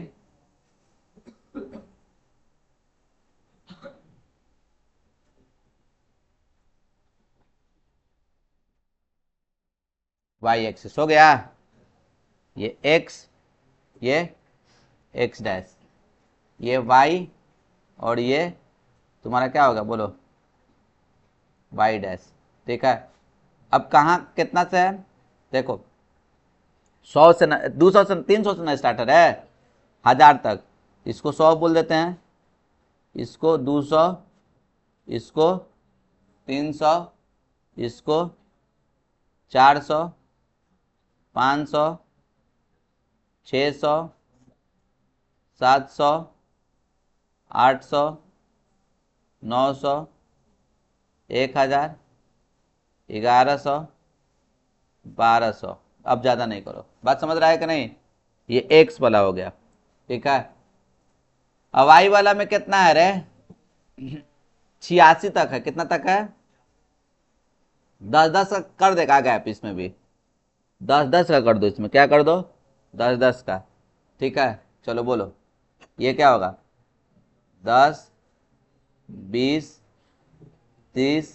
वाई एक्सिस हो गया, ये एक्स, ये एक्स डैश, ये वाई और ये तुम्हारा क्या होगा बोलो, वाई डैश, ठीक है। अब कहाँ कितना से है, देखो 100 से न 200 से 300 से न स्टार्टर है 1000 तक, इसको 100 बोल देते हैं, इसको 200, इसको 300, इसको 400, 500, 600, 700, 800, 900, 1000, 1100, 1200, अब ज़्यादा नहीं करो, बात समझ रहा है कि नहीं, ये एक्स वाला हो गया, ठीक है। अब वाई वाला में कितना है रे, 86 तक है, कितना तक है, 10-10 का कर देगा गैप, इसमें भी 10-10 का कर दो, इसमें क्या कर दो 10-10 का, ठीक है, चलो बोलो ये क्या होगा, 10, 20, 30,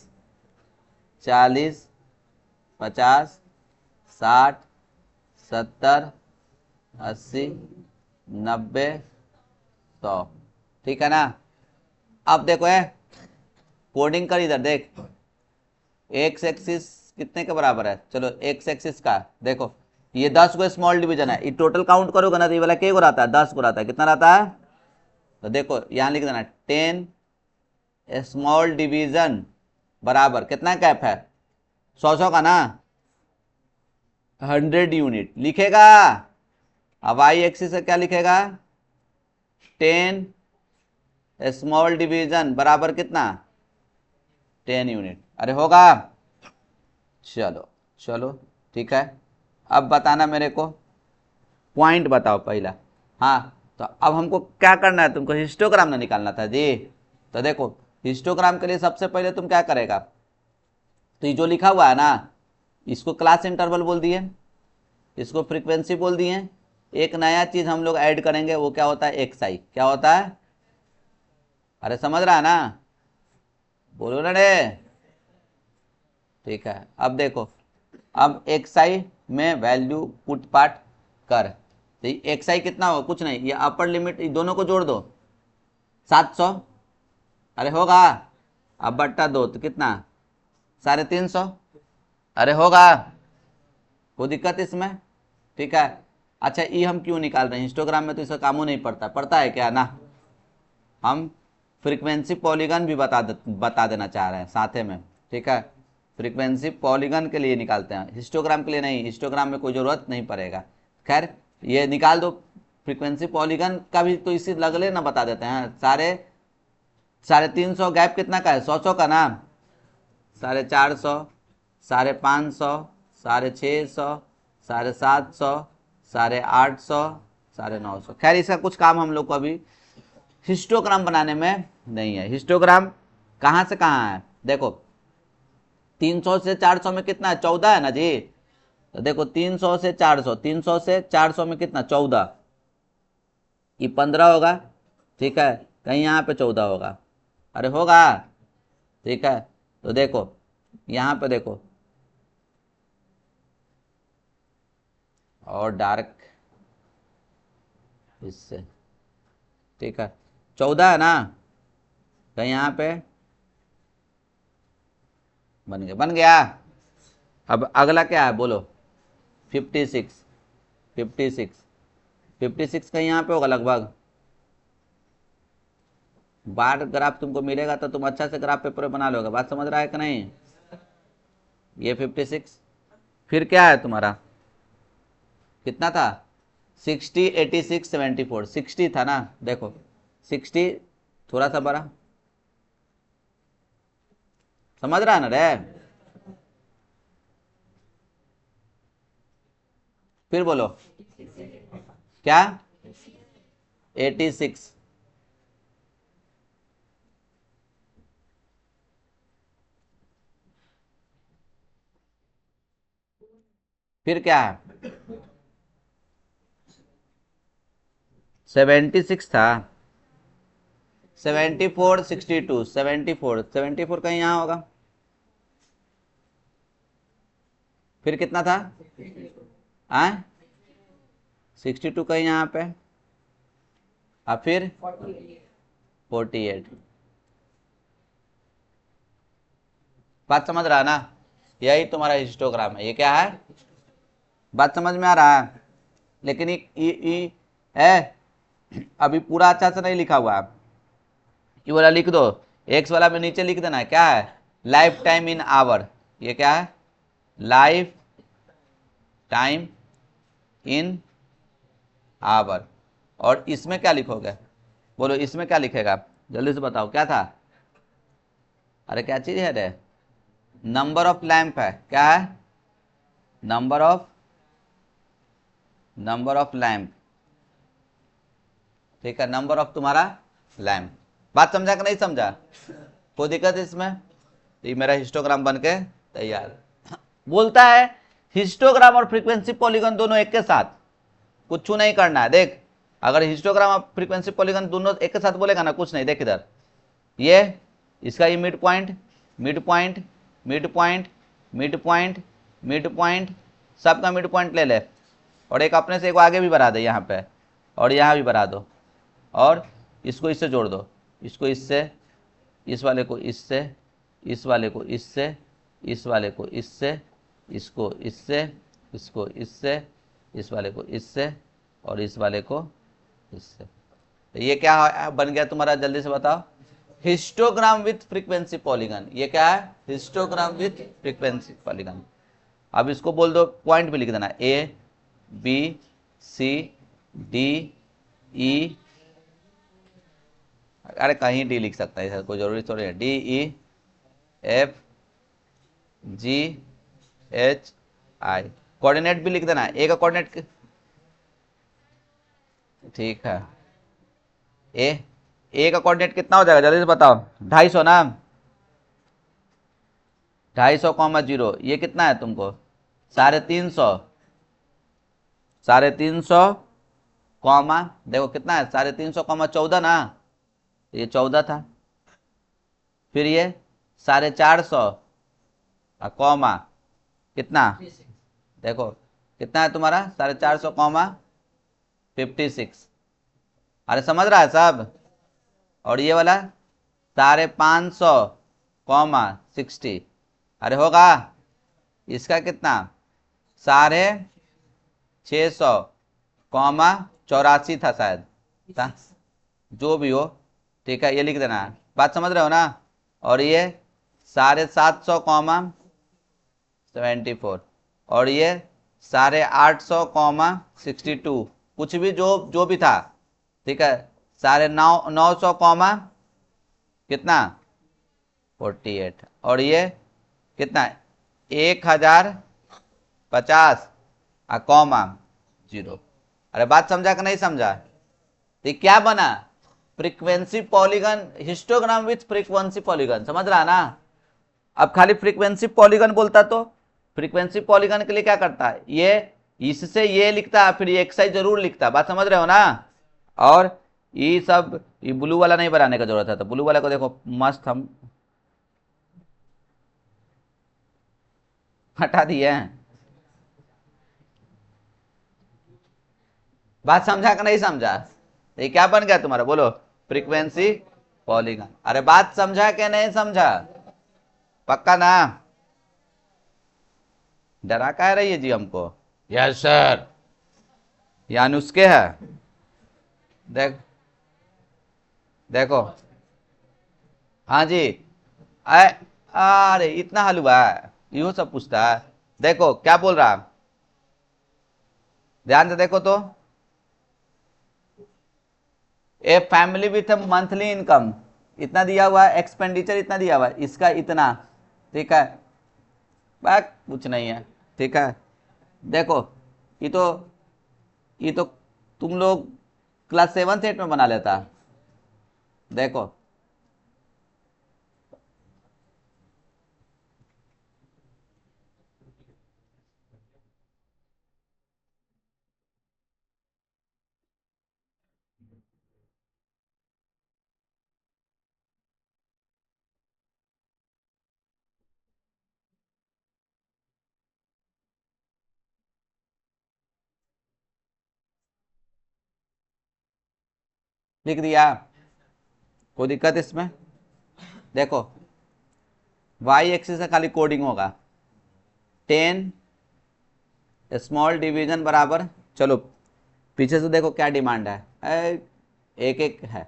40, 50, 60, 70, 80, 90, 100, ठीक है ना। अब देखो है कोडिंग कर, इधर देख, एक्स एक्सिस कितने के बराबर है, चलो एक्स एक्सिस का देखो, ये 10 को स्मॉल डिवीजन है, ये टोटल काउंट करोगे ना तो ये वाला क्या को रहता है, 10 को रहता है, कितना रहता है, तो देखो यहां लिख देना 10 स्मॉल डिवीजन बराबर कितना गैप है, 100 का ना, 100 यूनिट लिखेगा। अब वाई एक्सिस से क्या लिखेगा, 10 स्मॉल डिवीजन बराबर कितना, 10 यूनिट, अरे होगा, चलो चलो ठीक है। अब बताना मेरे को, पॉइंट बताओ पहला, हाँ तो अब हमको क्या करना है, तुमको हिस्टोग्राम ना निकालना था जी, तो देखो हिस्टोग्राम के लिए सबसे पहले तुम क्या करेगा, तो ये जो लिखा हुआ है ना, इसको क्लास इंटरवल बोल दिए, इसको फ्रीक्वेंसी बोल दिए, एक नया चीज हम लोग ऐड करेंगे, वो क्या होता है, एक्स आई, क्या होता है, अरे समझ रहा है ना, बोलो ना रे, ठीक है। अब देखो, अब एक्स आई में वैल्यू पुट पार्ट कर, तो एक्स आई कितना होगा, कुछ नहीं, ये अपर लिमिट दोनों को जोड़ दो, 700, अरे होगा। अब बट्टा 2 तो कितना, 350, अरे होगा, कोई दिक्कत इसमें? ठीक है। अच्छा ये हम क्यों निकाल रहे हैं, हिस्टोग्राम में तो इसका कामों नहीं पड़ता, पड़ता है क्या ना। हम फ्रीक्वेंसी पॉलीगन भी बता देना चाह रहे हैं साथे में। ठीक है, फ्रीक्वेंसी पॉलीगन के लिए निकालते हैं, हिस्टोग्राम के लिए नहीं, हिस्टोग्राम में कोई ज़रूरत नहीं पड़ेगा। खैर ये निकाल दो, फ्रीक्वेंसी पॉलीगन का भी तो इसी लगले ना बता देते हैं। 350 गैप कितना का है, 100 का ना, 450, 550, 650, 750, 850, 950। खैर इसका कुछ काम हम लोग को अभी हिस्टोग्राम बनाने में नहीं है। हिस्टोग्राम कहाँ से कहाँ है, देखो 300 से 400 में कितना है, 14 है ना जी। तो देखो 300 से 400, 300 से 400 में कितना, 14, ये 15 होगा। ठीक है, कहीं यहाँ पे 14 होगा, अरे होगा। ठीक है, तो देखो यहाँ पे देखो, और डार्क इससे, ठीक है 14 है ना, कहीं यहाँ पे बन गया। अब अगला क्या है बोलो, 56, 56, 56 कहीं यहाँ पे होगा लगभग। बार ग्राफ तुमको मिलेगा तो तुम अच्छा से ग्राफ पेपर बना लोगे, बात समझ रहा है कि नहीं। ये 56, फिर क्या है तुम्हारा, कितना था, 60, 86, 74, 60 था ना, देखो 60 थोड़ा सा बड़ा, समझ रहा है ना रे। फिर बोलो क्या, 86, फिर क्या है, 76 था, 74, 62, 74, 74 कहीं यहाँ होगा। फिर कितना था, 62 कहीं यहाँ पे, और फिर 48। बात समझ रहा है ना, यही तुम्हारा हिस्टोग्राम है। ये क्या है, बात समझ में आ रहा है। लेकिन ये है अभी पूरा अच्छा से नहीं लिखा हुआ है, ये वाला लिख दो, एक्स वाला में नीचे लिख देना है, क्या है, लाइफ टाइम इन आवर। ये क्या है, लाइफ टाइम इन आवर। और इसमें क्या लिखोगे, बोलो इसमें क्या लिखेगा, जल्दी से बताओ क्या था, अरे क्या चीज है रे, नंबर ऑफ लैंप है, क्या है, नंबर ऑफ लैंप। ठीक है, नंबर ऑफ तुम्हारा लैंप। बात समझा कि नहीं समझा, कोई दिक्कत इसमें। तो ये मेरा हिस्टोग्राम बन के तैयार। बोलता है हिस्टोग्राम और फ्रीक्वेंसी पॉलीगन दोनों एक के साथ, कुछ नहीं करना है। देख अगर हिस्टोग्राम और फ्रीक्वेंसी पॉलीगन दोनों एक के साथ बोलेगा ना, कुछ नहीं, देख इधर ये इसका ये mid point, mid point, mid point, mid point, mid point, सबका मिड पॉइंट ले ले, और एक अपने से एक आगे भी बढ़ा दे यहाँ पे, और यहाँ भी बढ़ा दो, और इसको इससे जोड़ दो, इसको इससे, इस वाले को इससे, इस वाले को इससे, इस वाले को इससे, इसको इससे, इसको इससे, इस वाले को इससे, और इस वाले को इससे। तो ये क्या बन गया तुम्हारा, जल्दी से बताओ, हिस्टोग्राम विथ फ्रीक्वेंसी पॉलीगन। ये क्या है, हिस्टोग्राम विथ फ्रीक्वेंसी पॉलीगन। अब इसको बोल दो, पॉइंट भी लिख देना, A B C D E, अरे कहीं डी लिख सकता है, कोई जरूरी थोड़ी है, D E F G H I. Coordinate भी लिख देना, ए का कोऑर्डिनेट, ठीक है, ए का कोऑर्डिनेट कितना हो जाएगा जल्दी से बताओ, 250 ना, 250, 0, ये कितना है तुमको, 350, 350, कॉमा देखो कितना है, 350, 14 ना, ये 14 था। फिर ये 450, कॉमा कितना, देखो कितना है तुम्हारा, 450, 56। अरे समझ रहा है सब, और ये वाला 550, अरे होगा इसका कितना 650, 84 था शायद था? जो भी हो ठीक है, ये लिख देना, बात समझ रहे हो ना। और ये 750, 74, और ये 850, 62, कुछ भी जो भी था ठीक है, 950, कितना 48, और ये कितना 1050, कॉमा 0। अरे बात समझा कि नहीं समझा? ये क्या बना frequency polygon, histogram with frequency polygon, समझ रहा ना। अब खाली फ्रीक्वेंसी पॉलीगन बोलता तो फ्रीक्वेंसी पॉलीगन के लिए क्या करता है, ये इससे ये लिखता फिर ये एक्साइज जरूर लिखता, बात समझ रहे हो ना। और ये सब ये ब्लू वाला नहीं बनाने का जरूरत है, तो ब्लू वाला को देखो मस्त हम हटा दिए हैं। बात समझा कि नहीं समझा? ये क्या बन गया तुम्हारा, बोलो फ्रीक्वेंसी पॉलीगन। अरे बात समझा कि नहीं समझा? पक्का ना? डरा कह रही है जी हमको? यस सर, या नुस्खे है। देख देखो, हाँ जी। अरे इतना हलवा है, यो सब पूछता है। देखो क्या बोल रहा, ध्यान से देखो तो, a family with monthly income इतना दिया हुआ है, एक्सपेंडिचर इतना दिया हुआ है, इसका इतना, ठीक है, बात कुछ नहीं है, ठीक है। देखो ये तो ये तो तुम लोग क्लास 7th 8th में बना लेता। देखो लिख दिया, कोई दिक्कत इसमें? देखो वाई एक्सिस से खाली कोडिंग होगा, 10 स्मॉल डिवीजन बराबर, चलो पीछे से देखो क्या डिमांड है, एक एक है,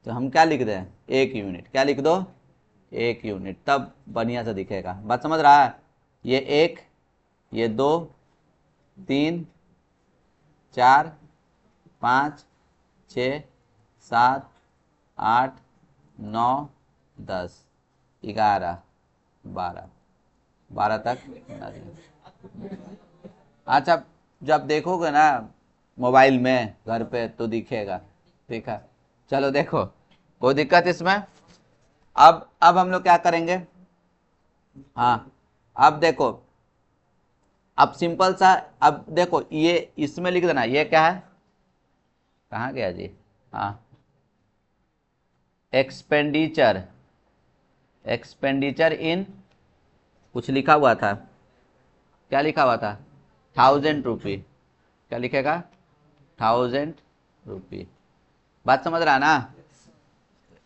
तो हम क्या लिख दें 1 यूनिट, क्या लिख दो 1 यूनिट, तब बढ़िया से दिखेगा। बात समझ रहा है? ये 1, ये 2, 3, 4, 5, 6, 7, 8, 9, 10, 11, 12, 12 तक। अच्छा जब देखोगे ना मोबाइल में घर पे तो दिखेगा, ठीक है। चलो देखो कोई दिक्कत इसमें? अब हम लोग क्या करेंगे, हाँ अब देखो, अब सिंपल सा, अब देखो ये इसमें लिख देना, ये क्या है, कहाँ गया जी, हाँ एक्सपेंडिचर, एक्सपेंडिचर इन, कुछ लिखा हुआ था, क्या लिखा हुआ था 1000 रुपी, क्या लिखेगा 1000 रुपी। बात समझ रहा है ना।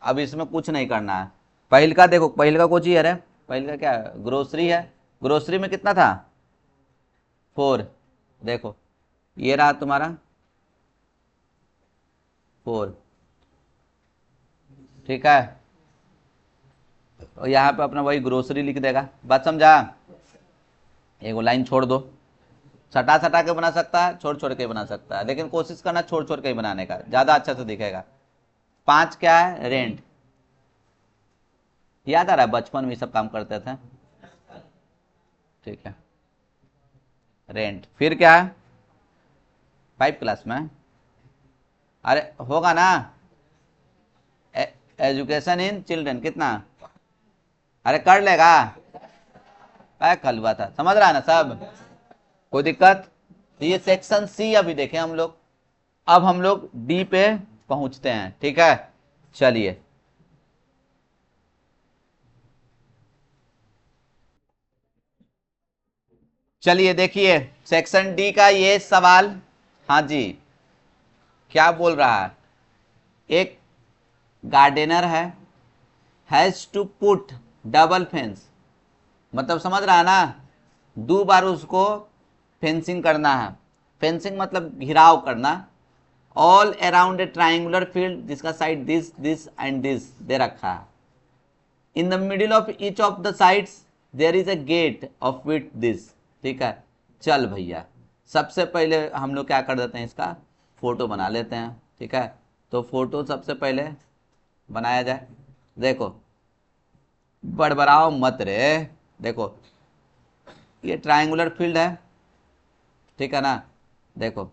अब इसमें कुछ नहीं करना है, पहल का देखो, पहल का कुछ ही है, पहल का क्या है, ग्रोसरी है, ग्रोसरी में कितना था 4, देखो ये रहा तुम्हारा 4, ठीक है। और यहाँ पे अपना वही ग्रोसरी लिख देगा, बात समझा। एक लाइन छोड़ दो, सटा सटा के बना सकता है, छोड़ छोड़ के बना सकता है, लेकिन कोशिश करना छोड़ छोड़ के ही बनाने का, ज्यादा अच्छा से दिखेगा। 5 क्या है रेंट, याद आ रहा है बचपन में ये सब काम करते थे, ठीक है। रेंट फिर क्या है 5 क्लास में, अरे होगा ना, एजुकेशन इन चिल्ड्रन कितना, अरे कर लेगा, पैक हलवा था, समझ रहा है ना सब, कोई दिक्कत? तो ये सेक्शन सी अभी देखें हम लोग, अब हम लोग डी पे पहुंचते हैं, ठीक है। चलिए चलिए देखिए सेक्शन डी का ये सवाल, हाँ जी क्या बोल रहा है, एक गार्डनर है, has to put double fence, मतलब समझ रहा है ना, 2 बार उसको फेंसिंग करना है। फेंसिंग मतलब घिराव करना। All around a triangular field जिसका side this this and this दे रखा है। In the middle of each of the sides there is a gate of with this. ठीक है, चल भैया सबसे पहले हम लोग क्या कर देते हैं, इसका फोटो बना लेते हैं। ठीक है, तो फोटो सबसे पहले बनाया जाए। देखो बड़बड़ाओ मत रे, देखो ये ट्रायंगुलर फील्ड है, ठीक है ना। देखो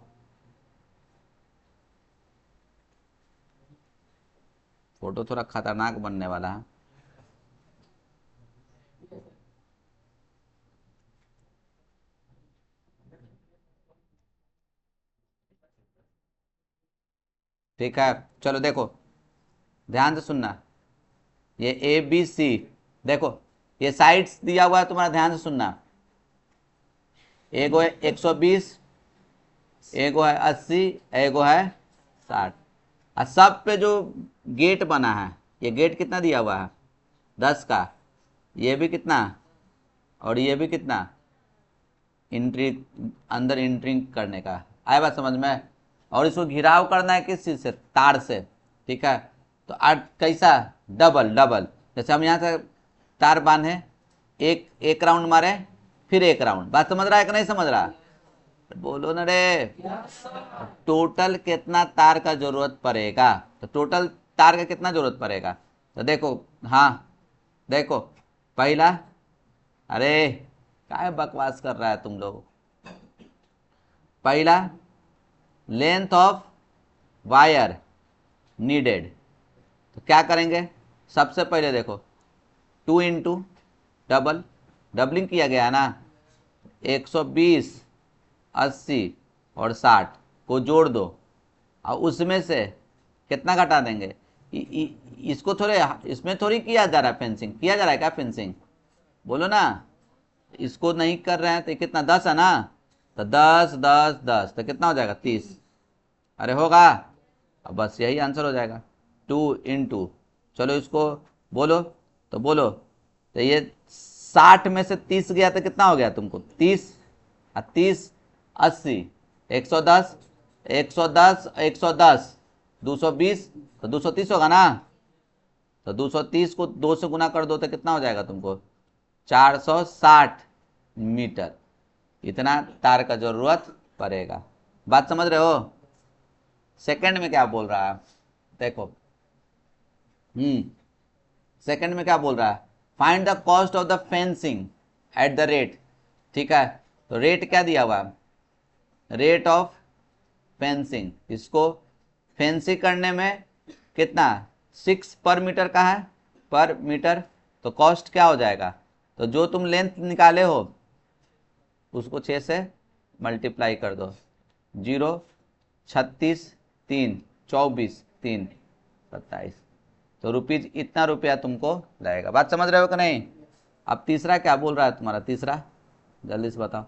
फोटो थोड़ा खतरनाक बनने वाला है। ठीक है, चलो देखो ध्यान से सुनना, ये ए बी सी, देखो ये साइड्स दिया हुआ है तुम्हारा, ध्यान से सुनना। एगो है 120, एगो है 80, एगो है 60। और सब पे जो गेट बना है, ये गेट कितना दिया हुआ है 10 का, ये भी कितना और ये भी कितना, एंट्री अंदर एंट्री करने का। आया बात समझ में। और इसको घिराव करना है किस चीज़ से, तार से। ठीक है, तो आज कैसा, डबल डबल, जैसे हम यहाँ से तार बांधे, एक राउंड मारे, फिर एक राउंड। बात समझ रहा है कि नहीं समझ रहा, बोलो ना रे। टोटल कितना तार का जरूरत पड़ेगा, तो टोटल तार का कितना जरूरत पड़ेगा, तो देखो, हाँ देखो पहला, अरे काय बकवास कर रहा है तुम लोग। पहला लेंथ ऑफ वायर नीडेड, तो क्या करेंगे, सबसे पहले देखो 2 इंटू डबल, डबलिंग किया गया ना, 120, 80 और 60 को जोड़ दो, और उसमें से कितना घटा देंगे। इसको थोड़े, इसमें थोड़ी किया जा रहा है फेंसिंग, किया जा रहा है क्या फेंसिंग, बोलो ना। इसको नहीं कर रहे हैं तो कितना 10 है ना, तो 10 10 10 तो कितना हो जाएगा 30। अरे होगा, अब बस यही आंसर हो जाएगा 2 इंटू, चलो इसको बोलो, तो बोलो, तो ये 60 में से 30 गया तो कितना हो गया तुमको 30, और 30 80, 110, 110 110 220, तो 230 होगा ना। तो 230 को 2 से गुना कर दो तो कितना हो जाएगा तुमको 460 मीटर। इतना तार का जरूरत पड़ेगा। बात समझ रहे हो। सेकंड में क्या बोल रहा है, देखो सेकंड में क्या बोल रहा है, find the cost of the fencing at the rate. ठीक है, तो रेट क्या दिया हुआ है, रेट ऑफ फेंसिंग, इसको फेंसिंग करने में कितना 6 पर मीटर का है, पर मीटर, तो कॉस्ट क्या हो जाएगा, तो जो तुम लेंथ निकाले हो उसको 6 से मल्टीप्लाई कर दो, 0 36 3 24 3 27, तो रुपीज इतना रुपया तुमको लगेगा। बात समझ रहे हो कि नहीं। अब तीसरा क्या बोल रहा है तुम्हारा, तीसरा जल्दी से बताओ,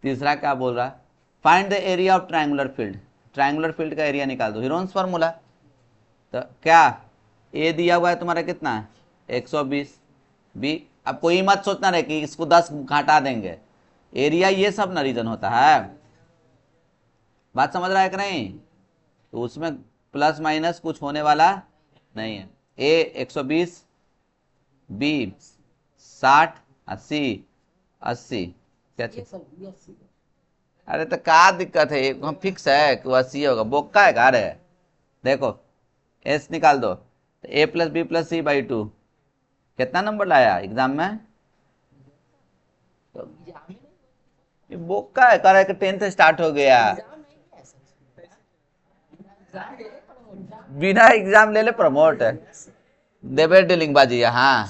तीसरा क्या बोल रहा है, find the area of triangular field. Triangular field का एरिया निकाल दो, हीरोन्स फार्मूला। तो क्या ए दिया हुआ है तुम्हारा कितना है 120, बी, अब कोई मत सोचना रहे कि इसको 10 घटा देंगे, एरिया ये सब ना रीजन होता है। बात समझ रहा है कि नहीं, तो उसमें प्लस माइनस कुछ होने वाला नहीं है। ए 120, बी 60, 80 80, क्या चीज, अरे तो क्या दिक्कत है, हम फिक्स है कि 80 होगा, बोक्का है कार है। देखो एस निकाल दो, तो A plus B plus C by 2 कितना नंबर लाया एग्जाम में, तो ये बोक्का है कार, 10th स्टार्ट हो गया, बिना एग्जाम ले ले प्रमोट है, देवे डीलिंग बाजी, हाँ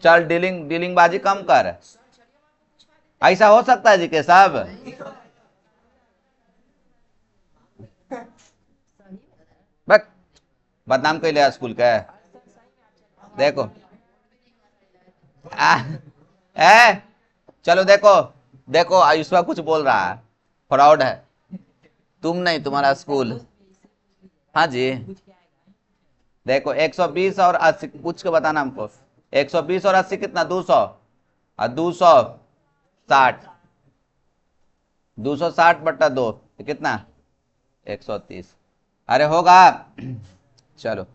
चल डीलिंग डीलिंग बाजी कम कर, ऐसा हो सकता है जी के साहब। बस बदनाम कर लिया स्कूल का, देखो चलो देखो, देखो आयुष्मा कुछ बोल रहा है, फ्रॉड है, तुम नहीं तुम्हारा स्कूल। हाँ जी देखो 120 और 80 पूछ के बताना हमको। 120 और 80 कितना, 200 और 260, 260 बट्टा 2 तो कितना 130। अरे होगा। चलो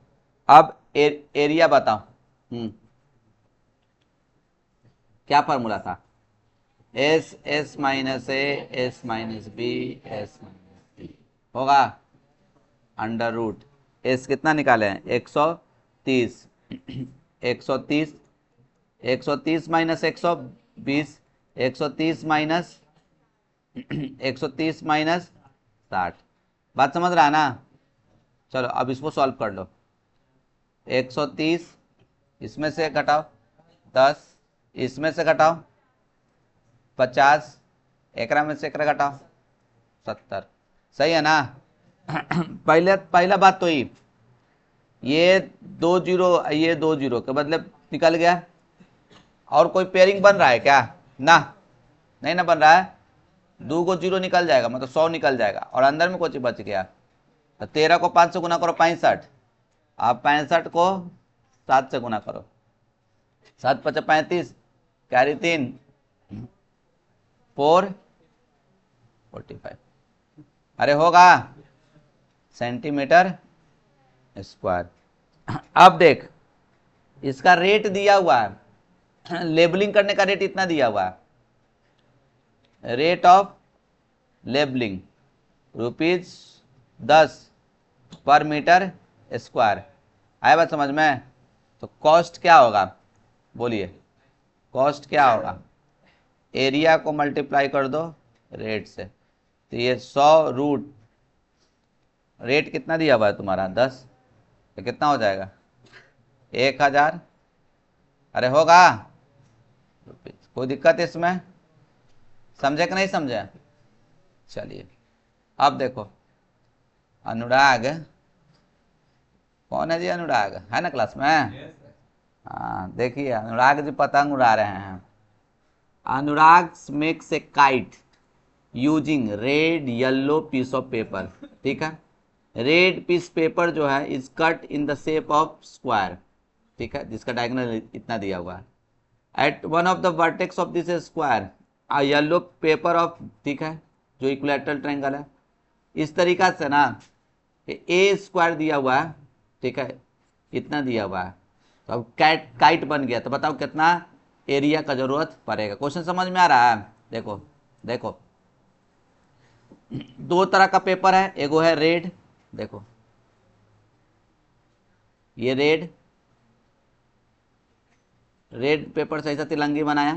अब एरिया बताओ। क्या फॉर्मूला था, S S minus A S minus B S minus B होगा अंडर रूट एस कितना निकाले हैं 130, 130, 130 माइनस 120, 130 माइनस 130 माइनस 60। बात समझ रहा है ना। चलो अब इसको सॉल्व कर लो। 130 इसमें से घटाओ 10, इसमें से घटाओ 50, एकरा में से एकरा घटाओ 70। सही है ना। पहला बात तो ये 2 जीरो, ये 2 जीरो के बदले निकल गया। और कोई पेयरिंग बन रहा है क्या, ना नहीं ना बन रहा है। 2 को 0 निकल जाएगा, मतलब 100 निकल जाएगा और अंदर में कुछ बच गया। तो 13 को 5 से गुना करो 65, आप 65 को 7 से गुना करो, 7 5 35, कैरी 3 4 45। अरे होगा सेंटीमीटर स्क्वायर। अब देख इसका रेट दिया हुआ है, लेबलिंग करने का रेट इतना दिया हुआ है, रेट ऑफ लेबलिंग ₹10 पर मीटर स्क्वायर। आया बात समझ में। तो कॉस्ट क्या होगा, बोलिए कॉस्ट क्या होगा, एरिया को मल्टीप्लाई कर दो रेट से। तो ये 100 रूट रेट कितना दिया हुआ है तुम्हारा 10, तो कितना हो जाएगा 1000। अरे होगा कोई दिक्कत इसमें, समझे कि नहीं समझे। चलिए अब देखो अनुराग, कौन है जी अनुराग, है ना क्लास में। हाँ देखिए अनुराग जी पतंग उड़ा रहे हैं। Anurag makes a kite using red yellow piece of paper. ठीक है, रेड पीस पेपर जो है is cut in the shape of square. ठीक है, जिसका डायगोनल इतना दिया हुआ है। At one of the vertex of this square a yellow paper of, ठीक है, जो इक्विलैटरल ट्रायंगल है। इस तरीका से ना ए स्क्वायर दिया हुआ है, ठीक है, इतना दिया हुआ है। तो अब काइट बन गया। तो बताओ कितना एरिया का जरूरत पड़ेगा। क्वेश्चन समझ में आ रहा है। देखो देखो दो तरह का पेपर है, एगो है रेड, देखो ये रेड पेपर से ऐसा तिलंगी बनाया,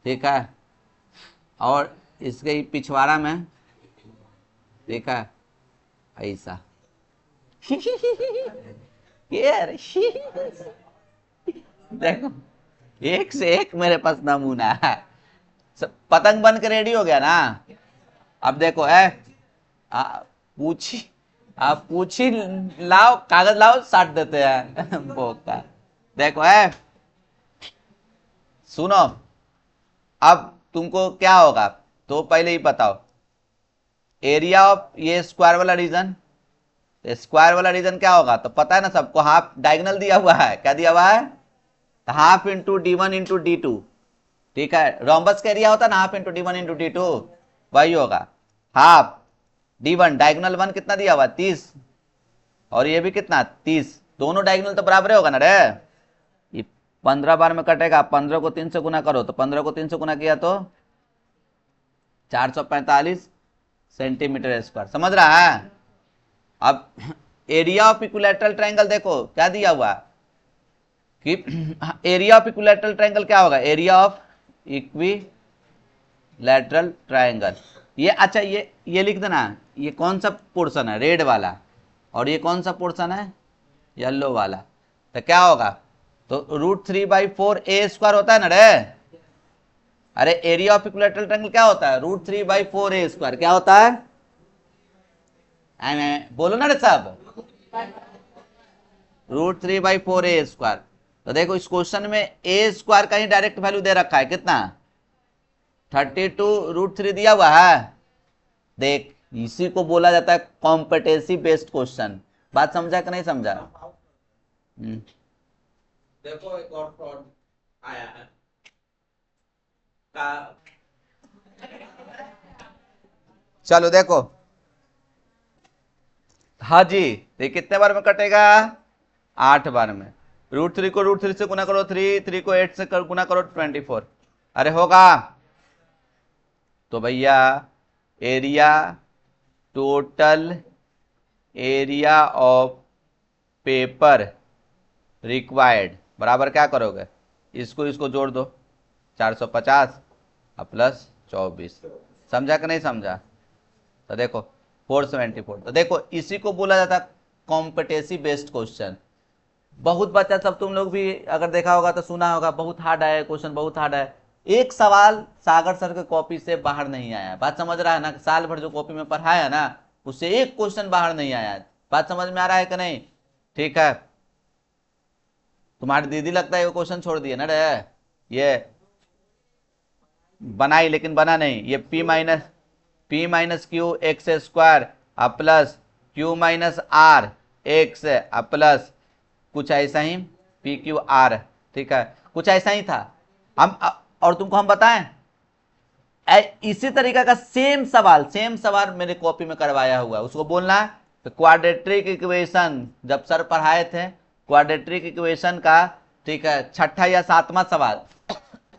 ठीक है, और इसके पिछवाड़ा में देखा ऐसा देखो एक से एक मेरे पास नमूना है। पतंग बन के रेडी हो गया ना। अब देखो पूछी आप पूछी लाओ, कागज लाओ, साट देते हैं बोका। देखो सुनो, अब तुमको क्या होगा तो पहले ही बताओ, एरिया ऑफ ये स्क्वायर वाला रीजन, स्क्वायर वाला रीजन क्या होगा तो पता है ना सबको, हाफ डायगोनल दिया हुआ है। क्या दिया हुआ है, half into D1 into D2। ठीक है, रोम्बस का एरिया होता है ना half into D1 into D2, वही होगा हाफ D1। डायगोनल 1 कितना दिया हुआ 30, और ये भी कितना 30, दोनों डायगोनल तो बराबर होगा ना रे। ये 15 बार में कटेगा, 15 को 3 से गुना करो, तो 15 को 3 से गुना किया तो 445 सेंटीमीटर स्क्वायर। समझ रहा है। अब एरिया ऑफ इक्विलैटरल ट्रायंगल देखो क्या दिया हुआ कि एरिया ऑफ इक्विलैटरल ट्रायंगल क्या होगा, एरिया ऑफ इक्विलैटरल ट्रायंगल। ये अच्छा ये लिख देना, ये कौन सा पोर्शन है रेड वाला, और ये कौन सा पोर्शन है येलो वाला। तो क्या होगा तो √3/4 a स्क्वायर होता है ना रे। अरे एरिया ऑफ इक्विलैटरल ट्रायंगल क्या होता है √3/4 a स्क्वायर। क्या होता है बोलो ना रे साहब, √3/4 a स्क्वायर। तो देखो इस क्वेश्चन में a स्क्वायर का ही डायरेक्ट वैल्यू दे रखा है, कितना 32√3 दिया हुआ है। देख इसी को बोला जाता है कॉम्पिटेंसी बेस्ड क्वेश्चन। बात समझा कि नहीं समझा। देखो एक और फ्रॉड आया है का। चलो देखो, हाँ जी, तो ये कितने बार में कटेगा? 8 बार में। √3 को √3 से गुना करो 3, 3 को 8 से गुना करो 24। अरे होगा। तो भैया area, total area of paper required बराबर क्या करोगे, इसको इसको जोड़ दो, 450 और प्लस 24। समझा कि नहीं समझा? तो देखो 474। तो देखो इसी को बोला जाता है कॉम्पिटेंसी बेस्ड क्वेश्चन। बहुत बच्चा, सब तुम लोग भी अगर देखा होगा तो सुना होगा, बहुत हार्ड आया क्वेश्चन, बहुत हार्ड है। एक सवाल सागर सर के कॉपी से बाहर नहीं आया। बात समझ रहा है ना? साल भर जो कॉपी में पढ़ाया ना, उससे एक क्वेश्चन बाहर नहीं आया। बात समझ में आ रहा है कि नहीं? ठीक है। तुम्हारी दीदी लगता है ये क्वेश्चन छोड़ दिए ना रे। ये बनाई लेकिन बना नहीं। ये P-Q x square plus Q-R x plus कुछ ऐसा ही PQR। ठीक है, कुछ ऐसा ही था। हम और तुमको हम बताएं, इसी तरीका का सेम सवाल मेरे कॉपी में करवाया हुआ है। उसको बोलना है क्वाड्रेटिक इक्वेशन। जब सर पढ़ाए थे क्वाड्रेटिक इक्वेशन का, ठीक है, 6ठा या 7वां सवाल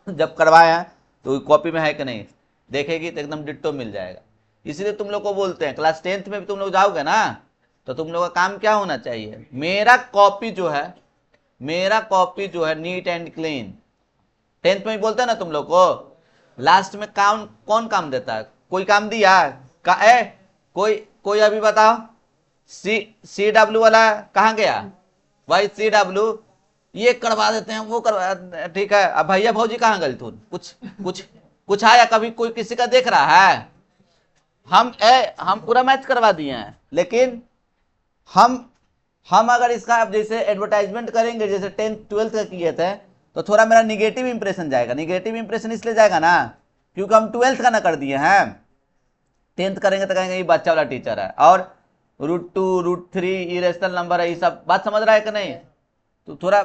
जब करवाया है, तो कॉपी में है कि नहीं देखेगी तो एकदम डिट्टो मिल जाएगा। इसलिए तुम लोग को बोलते हैं क्लास 10th में भी तुम लोग जाओगे ना, तो तुम लोग का काम क्या होना चाहिए, मेरा कॉपी जो है नीट एंड क्लीन। 10th में भी बोलते हैं ना तुम लोग को, लास्ट में काम कौन काम देता है? कोई काम दिया का ए? कोई कोई अभी बताओ। CW वाला कहाँ गया भाई? CW ये करवा देते हैं, वो करवा, ठीक है। अब भैया भौजी कहाँ गए? तू कुछ कुछ कुछ आया कभी? कोई किसी का देख रहा है? हम पूरा मैच करवा दिए हैं, लेकिन हम अगर इसका अब जैसे एडवर्टाइजमेंट करेंगे, जैसे 10th 12th का किए थे, तो थोड़ा मेरा निगेटिव इंप्रेशन जाएगा। निगेटिव इंप्रेशन इसलिए जाएगा ना क्योंकि हम 12th का ना कर दिए हैं। 10th करेंगे तो कहेंगे ये बच्चा वाला टीचर है। और √2 √3 इरेशनल नंबर है, ये सब बात समझ रहा है कि नहीं? तो थोड़ा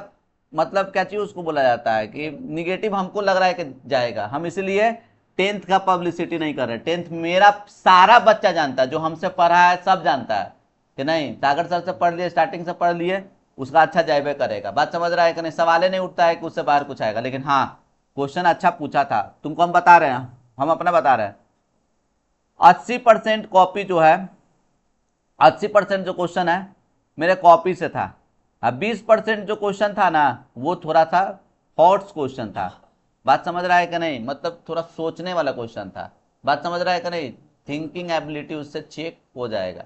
मतलब क्या चीज उसको बोला जाता है कि निगेटिव हमको लग रहा है कि जाएगा। हम इसलिए 10th का पब्लिसिटी नहीं कर रहे। 10th मेरा सारा बच्चा जानता है, जो हमसे पढ़ा है सब जानता है कि नहीं, सागर सर से पढ़ लिए, स्टार्टिंग से पढ़ लिए, उसका अच्छा जायबे करेगा। बात समझ रहा है कि नहीं? सवाल नहीं उठता है कि उससे बाहर कुछ आएगा। लेकिन हाँ, क्वेश्चन अच्छा पूछा था, तुमको हम बता रहे हैं, हम अपना बता रहे हैं। 80% कॉपी जो है, 80% जो क्वेश्चन है मेरे कॉपी से था। अब 20% जो क्वेश्चन था ना, वो थोड़ा सा हॉट्स क्वेश्चन था। बात समझ रहा है कि नहीं? मतलब थोड़ा सोचने वाला क्वेश्चन था। बात समझ रहा है कि नहीं? थिंकिंग एबिलिटी उससे चेक हो जाएगा।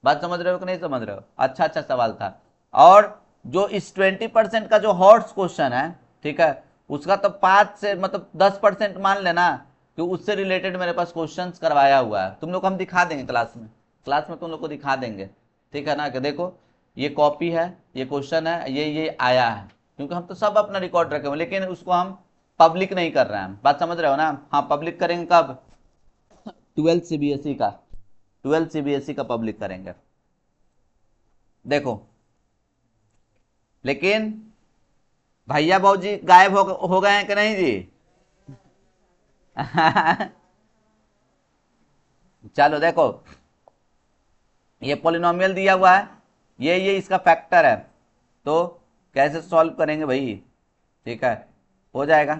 बात समझ रहे हो कि नहीं समझ रहे हो? अच्छा अच्छा सवाल था। और जो इस 20% का जो हॉट्स क्वेश्चन है, ठीक है, उसका तो 5 से मतलब 10% मान लेना कि उससे रिलेटेड मेरे पास क्वेश्चंस करवाया हुआ है। तुम लोग हम दिखा देंगे क्लास में तुम लोग को दिखा देंगे, ठीक है ना, कि देखो ये कॉपी है, ये क्वेश्चन है, ये आया है। क्योंकि हम तो सब अपना रिकॉर्ड रखे हुए, लेकिन उसको हम पब्लिक नहीं कर रहे हैं। बात समझ रहे हो ना? हाँ, पब्लिक करेंगे कब? 12th CBSE का, 12th CBSE का पब्लिक करेंगे। देखो, लेकिन भैया भौजी गायब हो गए हैं कि नहीं जी? चलो देखो, ये पॉलिनोमियल दिया हुआ है, ये इसका फैक्टर है, तो कैसे सॉल्व करेंगे भाई? ठीक है, हो जाएगा।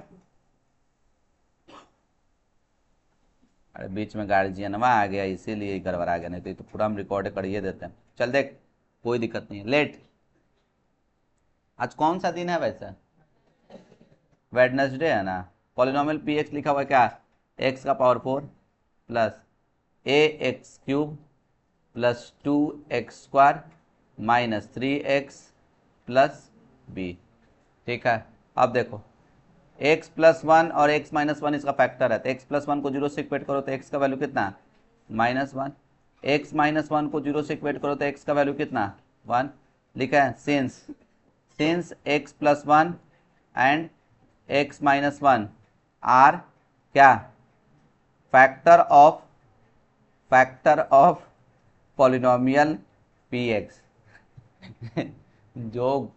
अरे बीच में गार्जियनवा आ गया, इसीलिए गड़बड़ा गया, नहीं तो पूरा हम रिकॉर्ड कर ही देते हैं। चल देख, कोई दिक्कत नहीं है। लेट, आज कौन सा दिन है वैसे? वेडनेसडे है ना? पॉलिनोमियल PX लिखा हुआ है क्या? x का power 4 plus AX³ plus 2x² minus 3x plus b। ठीक है, अब देखो x प्लस 1 और x माइनस 1 इसका फैक्टर है, तो x प्लस 1 को 0 से इक्वेट करो तो x का वैल्यू कितना? -1। x माइनस 1 को 0 से इक्वेट करो तो x का वैल्यू कितना? 1। लिखा है since x plus 1 and x minus 1 are क्या? Factor of polynomial PX। जो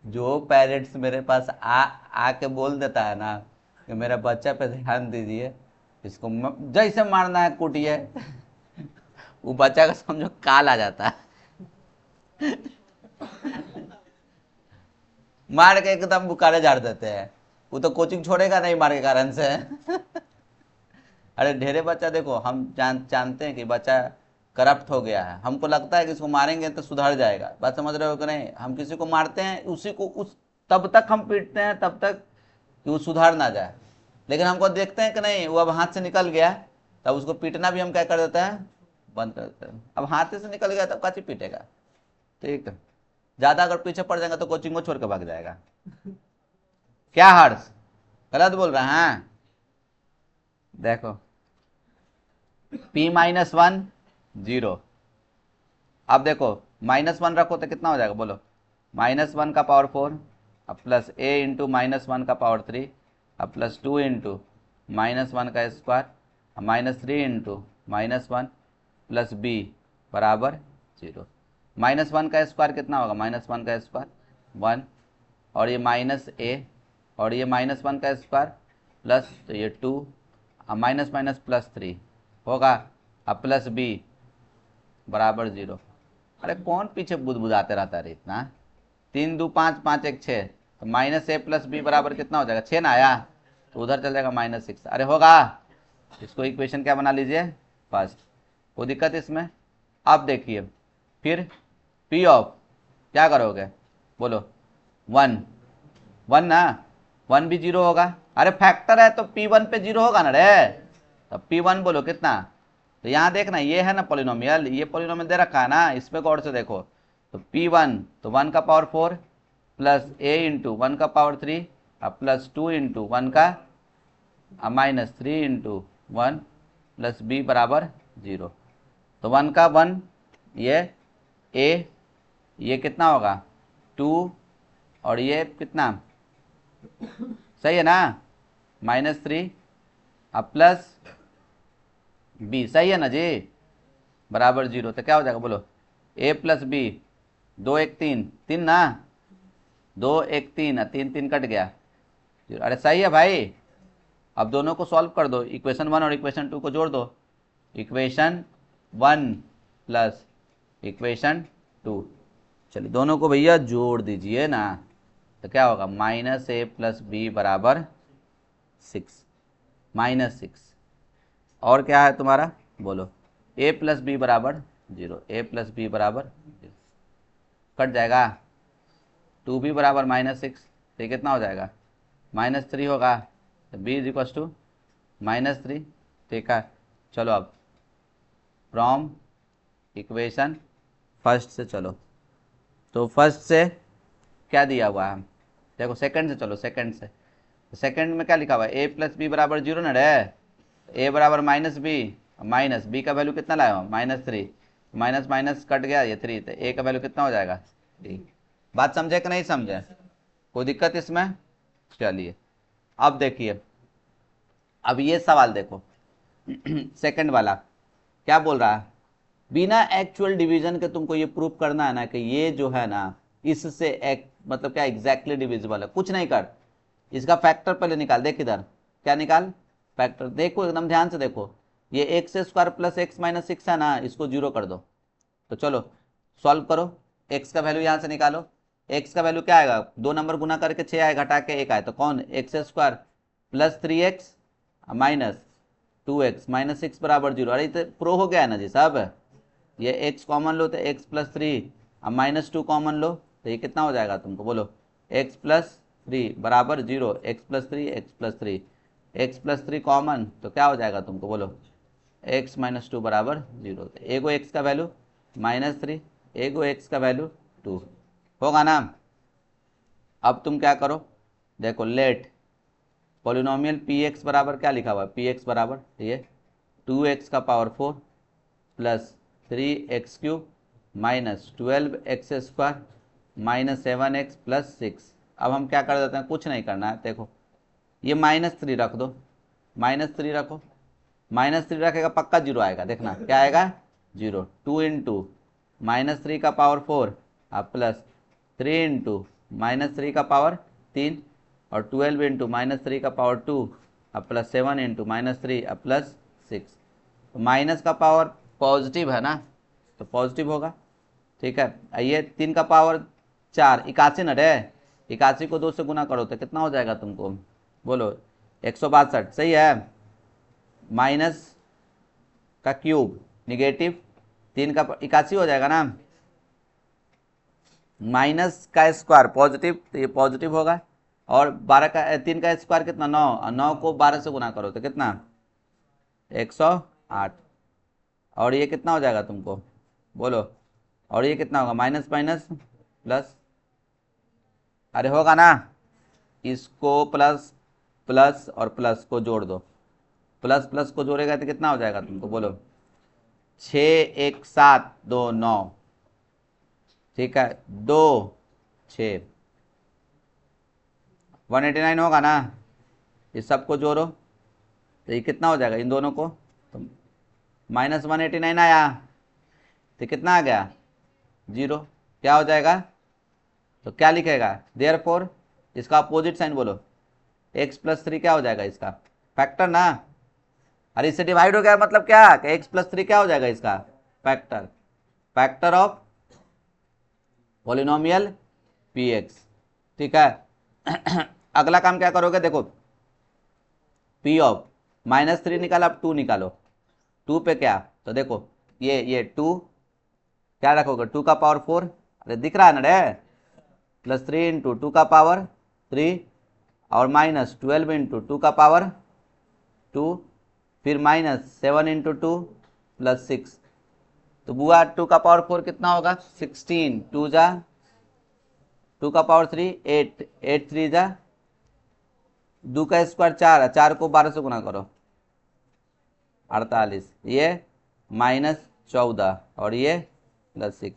जो पेरेंट्स मेरे पास आके बोल देता है ना कि मेरा बच्चा पे ध्यान दीजिए, इसको जैसे मारना है कूटिए, वो बच्चा का समझो काल आ जाता है। मार के एकदम बुखारे झाड़ देते हैं। वो तो कोचिंग छोड़ेगा नहीं मार के कारण से। अरे ढेरे बच्चा देखो, हम जानते हैं कि बच्चा करप्ट हो गया है, हमको लगता है कि इसको मारेंगे तो सुधर जाएगा। बात समझ रहे हो कि नहीं? हम किसी को मारते हैं, उसी को उस तब तक हम पीटते हैं तब तक कि वो सुधर ना जाए, लेकिन हमको देखते हैं कि नहीं वो अब हाथ से निकल गया, तब उसको पीटना भी हम क्या कर देते हैं, बंद कर देते हैं। अब हाथ से निकल गया तब काची पीटेगा। ठीक है, ज्यादा अगर पीछे पड़ जाएगा तो कोचिंग को छोड़ के भाग जाएगा। क्या हर्ष, गलत बोल रहे हैं? देखो p-1 0। अब देखो -1 रखो तो कितना हो जाएगा बोलो, -1 का पावर 4 अब प्लस a इंटू -1 का पावर 3 अब प्लस 2 इंटू -1 का स्क्वायर अब -3 इंटू -1 प्लस b बराबर 0। -1 का स्क्वायर कितना होगा, -1 का स्क्वायर 1, और ये -a, और ये -1 का स्क्वायर प्लस, तो ये 2, अब माइनस माइनस प्लस 3 होगा, अब प्लस b बराबर 0। अरे कौन पीछे बुदबुदाते रहता है इतना? 3 2 5 5 1 6, तो -a प्लस b बराबर कितना हो जाएगा, 6 ना आया, तो उधर चल जाएगा -6। अरे होगा, इसको इक्वेशन क्या बना लीजिए, फर्स्ट। कोई दिक्कत इसमें? अब देखिए फिर p ऑफ क्या करोगे बोलो, 1 1 ना, 1 भी 0 होगा। अरे फैक्टर है तो p1 पे 0 होगा ना रे, तो p1 बोलो कितना, तो यहाँ देखना ये है ना पॉलिनोमियल, ये पॉलिनोमियल दे रखा है ना, इस पे गौर से देखो। तो p1 तो 1 का पावर 4 प्लस a इंटू 1 का पावर 3 अब प्लस 2 इंटू 1 का अब -3 इंटू 1 प्लस b बराबर 0। तो 1 का 1 ये a, ये कितना होगा 2, और ये कितना, सही है ना, -3 अब प्लस b, सही है ना जी, बराबर 0। तो क्या हो जाएगा बोलो, a प्लस बी, 2 1 3 3 ना, 2 1 3 3 3 कट गया। अरे सही है भाई, अब दोनों को सॉल्व कर दो, इक्वेशन 1 और इक्वेशन 2 को जोड़ दो, इक्वेशन 1 प्लस इक्वेशन 2, चलिए दोनों को भैया जोड़ दीजिए ना, तो क्या होगा -a प्लस बी बराबर 6, -6। और क्या है तुम्हारा बोलो, a प्लस बी बराबर 0, a प्लस बी बराबर 0, कट जाएगा, 2b बराबर -6, तो कितना हो जाएगा -3 होगा, तो b इज इक्वल टू -3। ठीक है, चलो अब फ्रॉम इक्वेशन फर्स्ट से चलो, तो फर्स्ट से क्या दिया हुआ है देखो, सेकंड से चलो, सेकंड से, तो सेकंड में क्या लिखा हुआ है, a प्लस बी बराबर 0 ना रे, a बराबर -b, माइनस b का वैल्यू कितना लाया -3, माइनस माइनस कट गया ये 3, तो a का वैल्यू कितना हो जाएगा 3। बात समझे कि नहीं समझे, कोई दिक्कत इसमें? चलिए अब देखिए, अब ये सवाल देखो सेकंड वाला क्या बोल रहा है, बिना एक्चुअल डिवीजन के तुमको ये प्रूफ करना है ना कि ये जो है ना इससे एक मतलब क्या एग्जैक्टली डिविजिबल है। कुछ नहीं कर, इसका फैक्टर पहले निकाल, देख इधर क्या निकाल, फैक्टर देखो एकदम ध्यान से देखो, ये x square plus x minus 6 है ना, इसको 0 कर दो। तो चलो सॉल्व करो, एक्स का वैल्यू यहाँ से निकालो, एक्स का वैल्यू क्या आएगा, 2 नंबर गुना करके 6 आए, घटा के 1 आए, तो कौन, x square plus 3x minus 2x minus 6 बराबर 0। अरे तो प्रो हो गया है ना जी साहब, ये x कॉमन लो तो x प्लस 3 अब -2 कॉमन लो, तो ये कितना हो जाएगा तुमको बोलो, x प्लस 3 बराबर 0, x plus 3 x plus 3 x plus 3 common, तो क्या हो जाएगा तुमको बोलो, x माइनस 2 बराबर 0। तो एगो x का वैल्यू -3, एगो x का वैल्यू 2 होगा ना। अब तुम क्या करो, देखो लेट पॉलिनोमियल px बराबर क्या लिखा हुआ है, px बराबर ये 2x का power 4 plus 3x³ minus 12x square minus 7x plus 6। अब हम क्या कर देते हैं, कुछ नहीं करना है, देखो ये -3 रख दो, -3 रखो, -3 रखेगा पक्का 0 आएगा, देखना क्या आएगा 0। 2 इंटू -3 का पावर 4 अब प्लस 3 इंटू -3 का पावर 3 और 12 इंटू -3 का पावर 2 अब प्लस 7 इंटू -3 अब प्लस 6। तो माइनस का पावर पॉजिटिव है ना, तो पॉजिटिव होगा। ठीक है, ये 3 का पावर 4 81 न रे, 81 को 2 से गुना करो तो कितना हो जाएगा तुमको, बोलो 162। सही है, माइनस का क्यूब निगेटिव 3 का 81 हो जाएगा ना, माइनस का स्क्वायर पॉजिटिव, तो ये पॉजिटिव होगा। और 12 का 3 का स्क्वायर कितना 9, और 9 को 12 से गुना करो तो कितना 108। और ये कितना हो जाएगा तुमको, बोलो, और ये कितना होगा, माइनस माइनस प्लस, अरे होगा ना, इसको प्लस प्लस और प्लस को जोड़ दो, प्लस प्लस को जोड़ेगा तो कितना हो जाएगा तुमको, बोलो 6 1 7 2 9। ठीक है, 2 6 189 होगा ना, इस सबको जोड़ो तो ये कितना हो जाएगा, इन दोनों को तो -189 आया, तो कितना आ गया 0, क्या हो जाएगा, तो क्या लिखेगा, देयरफॉर इसका अपोजिट साइन बोलो, x + 3 क्या हो जाएगा, इसका फैक्टर ना, अरे इससे डिवाइड हो गया मतलब क्या कि x + 3 क्या हो जाएगा, इसका factor, factor of polynomial px। ठीक है अगला काम क्या करोगे, देखो p ऑफ -3 निकाला, अब 2 निकालो, 2 पे क्या, तो देखो ये 2 क्या रखोगे, 2 का पावर 4, अरे दिख रहा है ना रे, +3 इंटू 2 का पावर 3 और -12 इंटू 2 का पावर 2 फिर -7 इंटू 2 प्लस 6। तो बुआ 2 का पावर 4 कितना होगा 16, 2 जा 2 का पावर 3 8, 8 3 जा 2 का स्क्वायर 4, 4 को 12 से गुना करो 48, ये -14 और ये +6,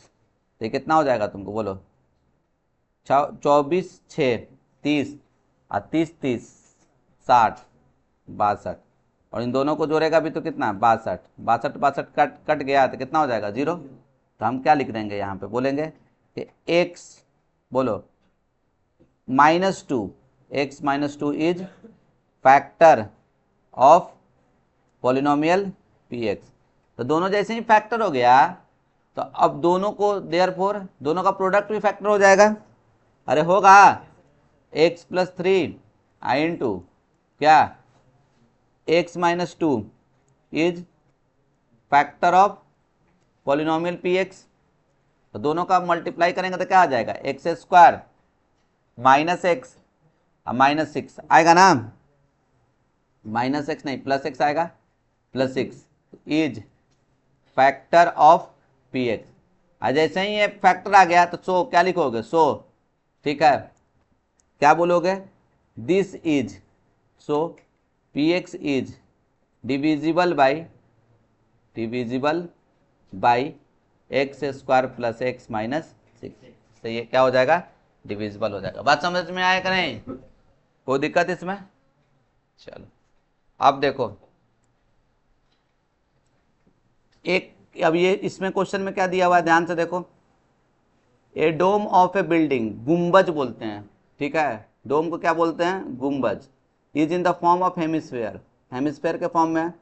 तो कितना हो जाएगा तुमको, बोलो 24 6 30 और 30 30 60 62, और इन दोनों को जोड़ेगा भी तो कितना 62 62 62 कट गया तो कितना हो जाएगा 0। तो हम क्या लिख देंगे यहाँ पे, बोलेंगे कि x, बोलो -2, x -2 is factor of polynomial px। तो दोनों जैसे ही फैक्टर हो गया तो अब दोनों को देयरफॉर दोनों का प्रोडक्ट भी फैक्टर हो जाएगा, अरे होगा x + 3 i इंटू क्या x -2 is factor of polynomial px। तो दोनों का मल्टीप्लाई करेंगे तो क्या आ जाएगा, x² -x -6 आएगा ना, -x नहीं +x आएगा, +6 इज फैक्टर ऑफ px। जैसे ही ये फैक्टर आ गया तो सो क्या लिखोगे, सो ठीक है क्या बोलोगे, this is, so px is divisible by x² plus x -6। तो ये क्या हो जाएगा, डिविजिबल हो जाएगा। बात समझ में आया कि नहीं, कोई दिक्कत इसमें, चलो अब देखो एक, अब ये इसमें क्वेश्चन में क्या दिया हुआ है, ध्यान से देखो, ए डोम ऑफ ए बिल्डिंग, गुंबज बोलते हैं, ठीक है, डोम को क्या बोलते हैं, गुंबज, is in the form of hemisphere, hemisphere के फॉर्म में,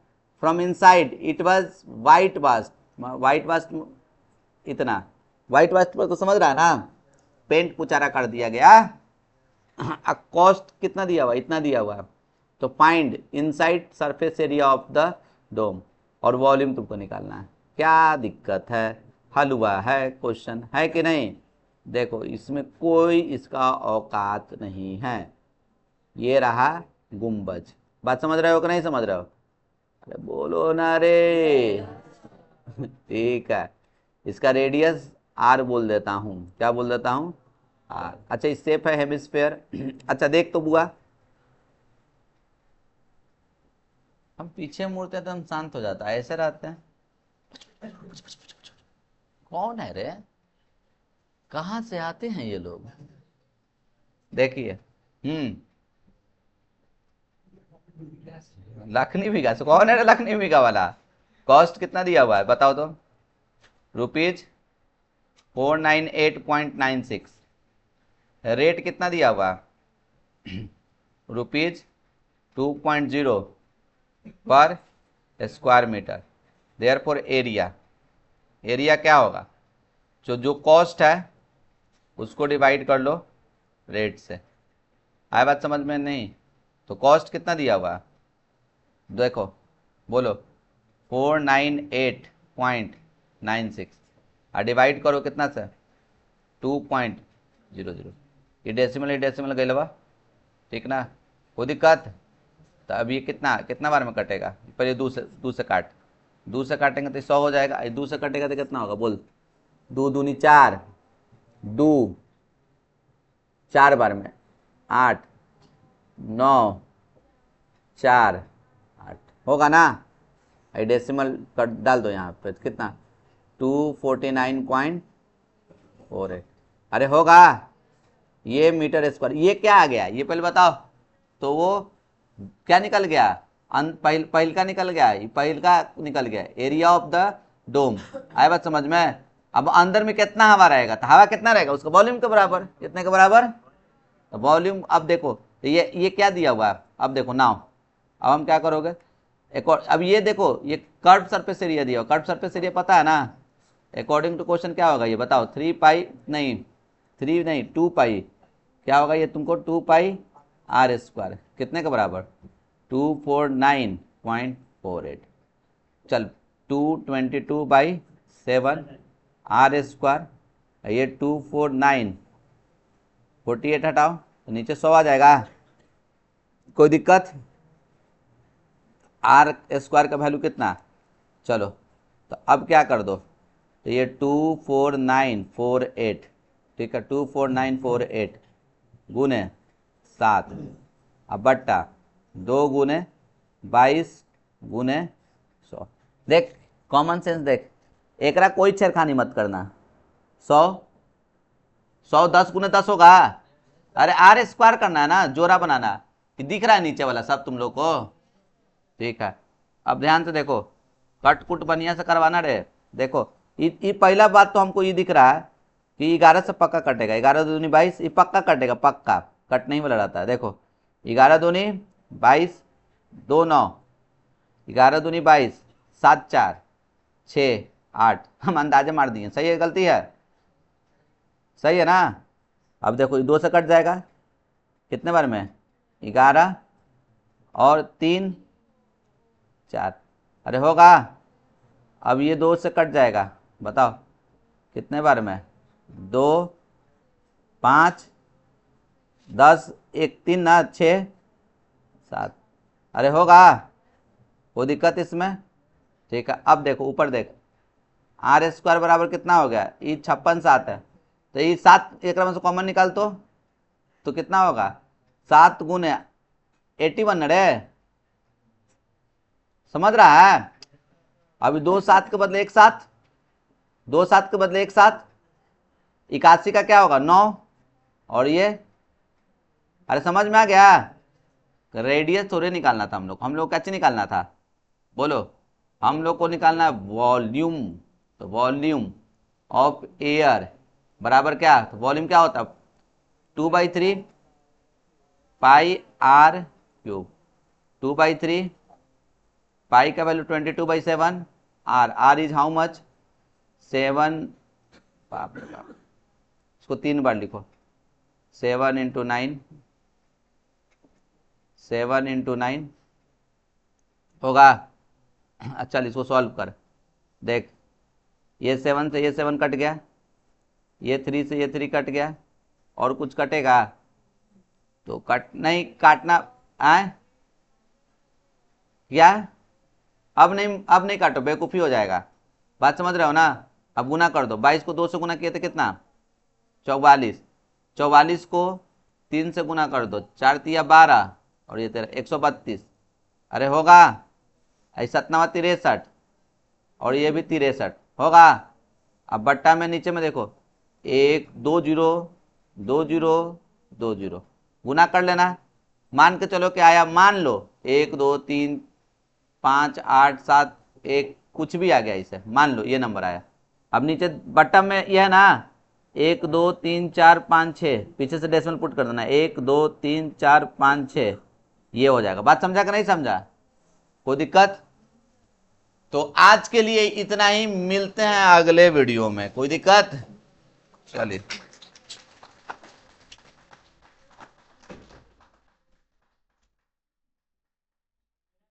from inside it was white vast, white vast इतना, वाइट वास्ट पर तो समझ रहा है ना, पेंट पुचारा कर दिया गया, कॉस्ट कितना दिया हुआ, इतना दिया हुआ, तो find inside surface area of the dome और वॉल्यूम तुमको निकालना है। क्या दिक्कत है, हल हुआ है क्वेश्चन, है कि नहीं, देखो इसमें कोई इसका औकात नहीं है, ये रहा गुंबज, बात समझ रहे हो कि नहीं समझ रहे हो, अरे बोलो ना रे ठीक है, इसका रेडियस r बोल देता हूँ, क्या बोल देता हूँ r। अच्छा इस शेप है हेमिस्फेयर अच्छा देख तो बुआ, हम पीछे मुड़ते हैं तो हम शांत हो जाता है, ऐसे रहते हैं, कौन है रे, कहाँ से आते हैं ये लोग, देखिए लखनी बीघा से, कौन है रे लखनी बीघा वाला, कॉस्ट कितना दिया हुआ है बताओ तो, ₹498.96, रेट कितना दिया हुआ रुपीज 2.0 पर square metre. Therefore area, area क्या होगा, जो कॉस्ट है उसको डिवाइड कर लो रेट से। आया बात समझ में? नहीं तो कॉस्ट कितना दिया हुआ देखो, बोलो 498.96 और डिवाइड करो कितना से 2.00। ये डेसिमल गई लवा, ठीक ना, कोई दिक्कत? तो अब ये कितना बार में कटेगा, पहले दो से काटेंगे तो 100 हो जाएगा, 2 से कटेगा तो कितना होगा बोल, 2 दूनी 4, 2 4 बार में 8 9 4 8 होगा ना। डेसिमल कट डाल दो यहाँ पे, कितना 249.48। अरे होगा, ये मीटर स्क्वायर, ये क्या आ गया ये पहले बताओ। तो वो क्या निकल गया, पहिल का निकल गया, पहिल का निकल गया, एरिया ऑफ द डोम। आया बात समझ में? अब अंदर में कितना हवा रहेगा, तो हवा कितना रहेगा उसका वॉल्यूम के बराबर, कितने के बराबर, तो वॉल्यूम। अब देखो तो ये क्या दिया हुआ है, अब देखो नाउ, अब हम क्या करोगे एक और, अब ये देखो ये कर्व सरफेस एरिया दिया, कर्व सरफेस एरिया पता है ना, अकॉर्डिंग टू क्वेश्चन क्या होगा ये बताओ, 2 पाई क्या होगा ये तुमको, 2 पाई आर स्क्वायर, कितने के बराबर 249.48। चल 222/7 आर स्क्वायर, ये 249/48 हटाओ तो नीचे 100 आ जाएगा, कोई दिक्कत? आर स्क्वायर का वैल्यू कितना, चलो तो अब क्या कर दो, तो ये 24948, ठीक है 24948 गुने 7, अब बट्टा 2 गुने 22 गुने 100। देख कॉमन सेंस देख, एकरा कोई छेड़खानी मत करना, 100 10 गुने 10 होगा, अरे आर स्क्वायर करना है ना, जोड़ा बनाना, दिख रहा है नीचे वाला सब तुम लोग को, ठीक है। अब ध्यान से देखो, कट कुट बढ़िया से करवाना रे। देखो ये पहला बात तो हमको ये दिख रहा है कि 11 से पक्का कटेगा, 11 दूनी 22, ये पक्का कटेगा, पक्का कट नहीं वाला रहता है। देखो 11 दूनी 22, 2 9, 11 दूनी 22, 7 4 6 8, हम अंदाजे मार दिए, सही है गलती है, सही है ना। अब देखो ये 2 से कट जाएगा, कितने बार में 11 और 3 4, अरे होगा। अब ये 2 से कट जाएगा, बताओ कितने बार में, 2 5 10 1 3 ना 6 7, अरे होगा, कोई दिक्कत इसमें, ठीक है। अब देखो ऊपर देख, आर स्क्वायर बराबर कितना हो गया, ये 56 7 है, तो ये 7 एक में से कॉमन निकाल तो कितना होगा, 7 गुने 81 रे, समझ रहा है? अभी 2 7 के बदले 1 7, 2 7 के बदले 1 7, 81 का क्या होगा 9, और ये, अरे समझ में आ गया? रेडियस थोड़े निकालना था हम लोग कैसे निकालना था बोलो, हम लोग को निकालना है वॉल्यूम। तो वॉल्यूम ऑफ एयर बराबर क्या, तो वॉल्यूम क्या होता है 2/3 पाई आर क्यूब, 2/3 पाई का value 22/7, R is how much 7, बाप रे बाप, इसको 3 बार लिखो, 7 × 9, 7 × 9 होगा। अच्छा इसको सॉल्व कर, देख ये 7 से ये 7 कट गया, ये 3 से ये 3 कट गया, और कुछ कटेगा तो नहीं काटना आए क्या, अब नहीं काटो, बेवकूफ़ी हो जाएगा, बात समझ रहे हो ना। अब गुना कर दो, 22 को 2 से गुना किए थे कितना 44, 44 को 3 से गुना कर दो, 4 तिया 12, और ये तेरा 132, अरे होगा। ऐसा 63, और ये भी 63 होगा। अब बट्टा में नीचे में देखो 1 2 0 2 0 2 0, गुना कर लेना, मान के चलो क्या आया, मान लो 1 2 3 5 8 7 1 कुछ भी आ गया, इसे मान लो ये नंबर आया। अब नीचे बट्टा में ये है ना, 1 2 3 4 5 6, पीछे से डेसिमल पुट कर देना, 1 2 3 4 5 6, ये हो जाएगा। बात समझा कि नहीं समझा? कोई दिक्कत? तो आज के लिए इतना ही, मिलते हैं अगले वीडियो में। कोई दिक्कत? चलिए।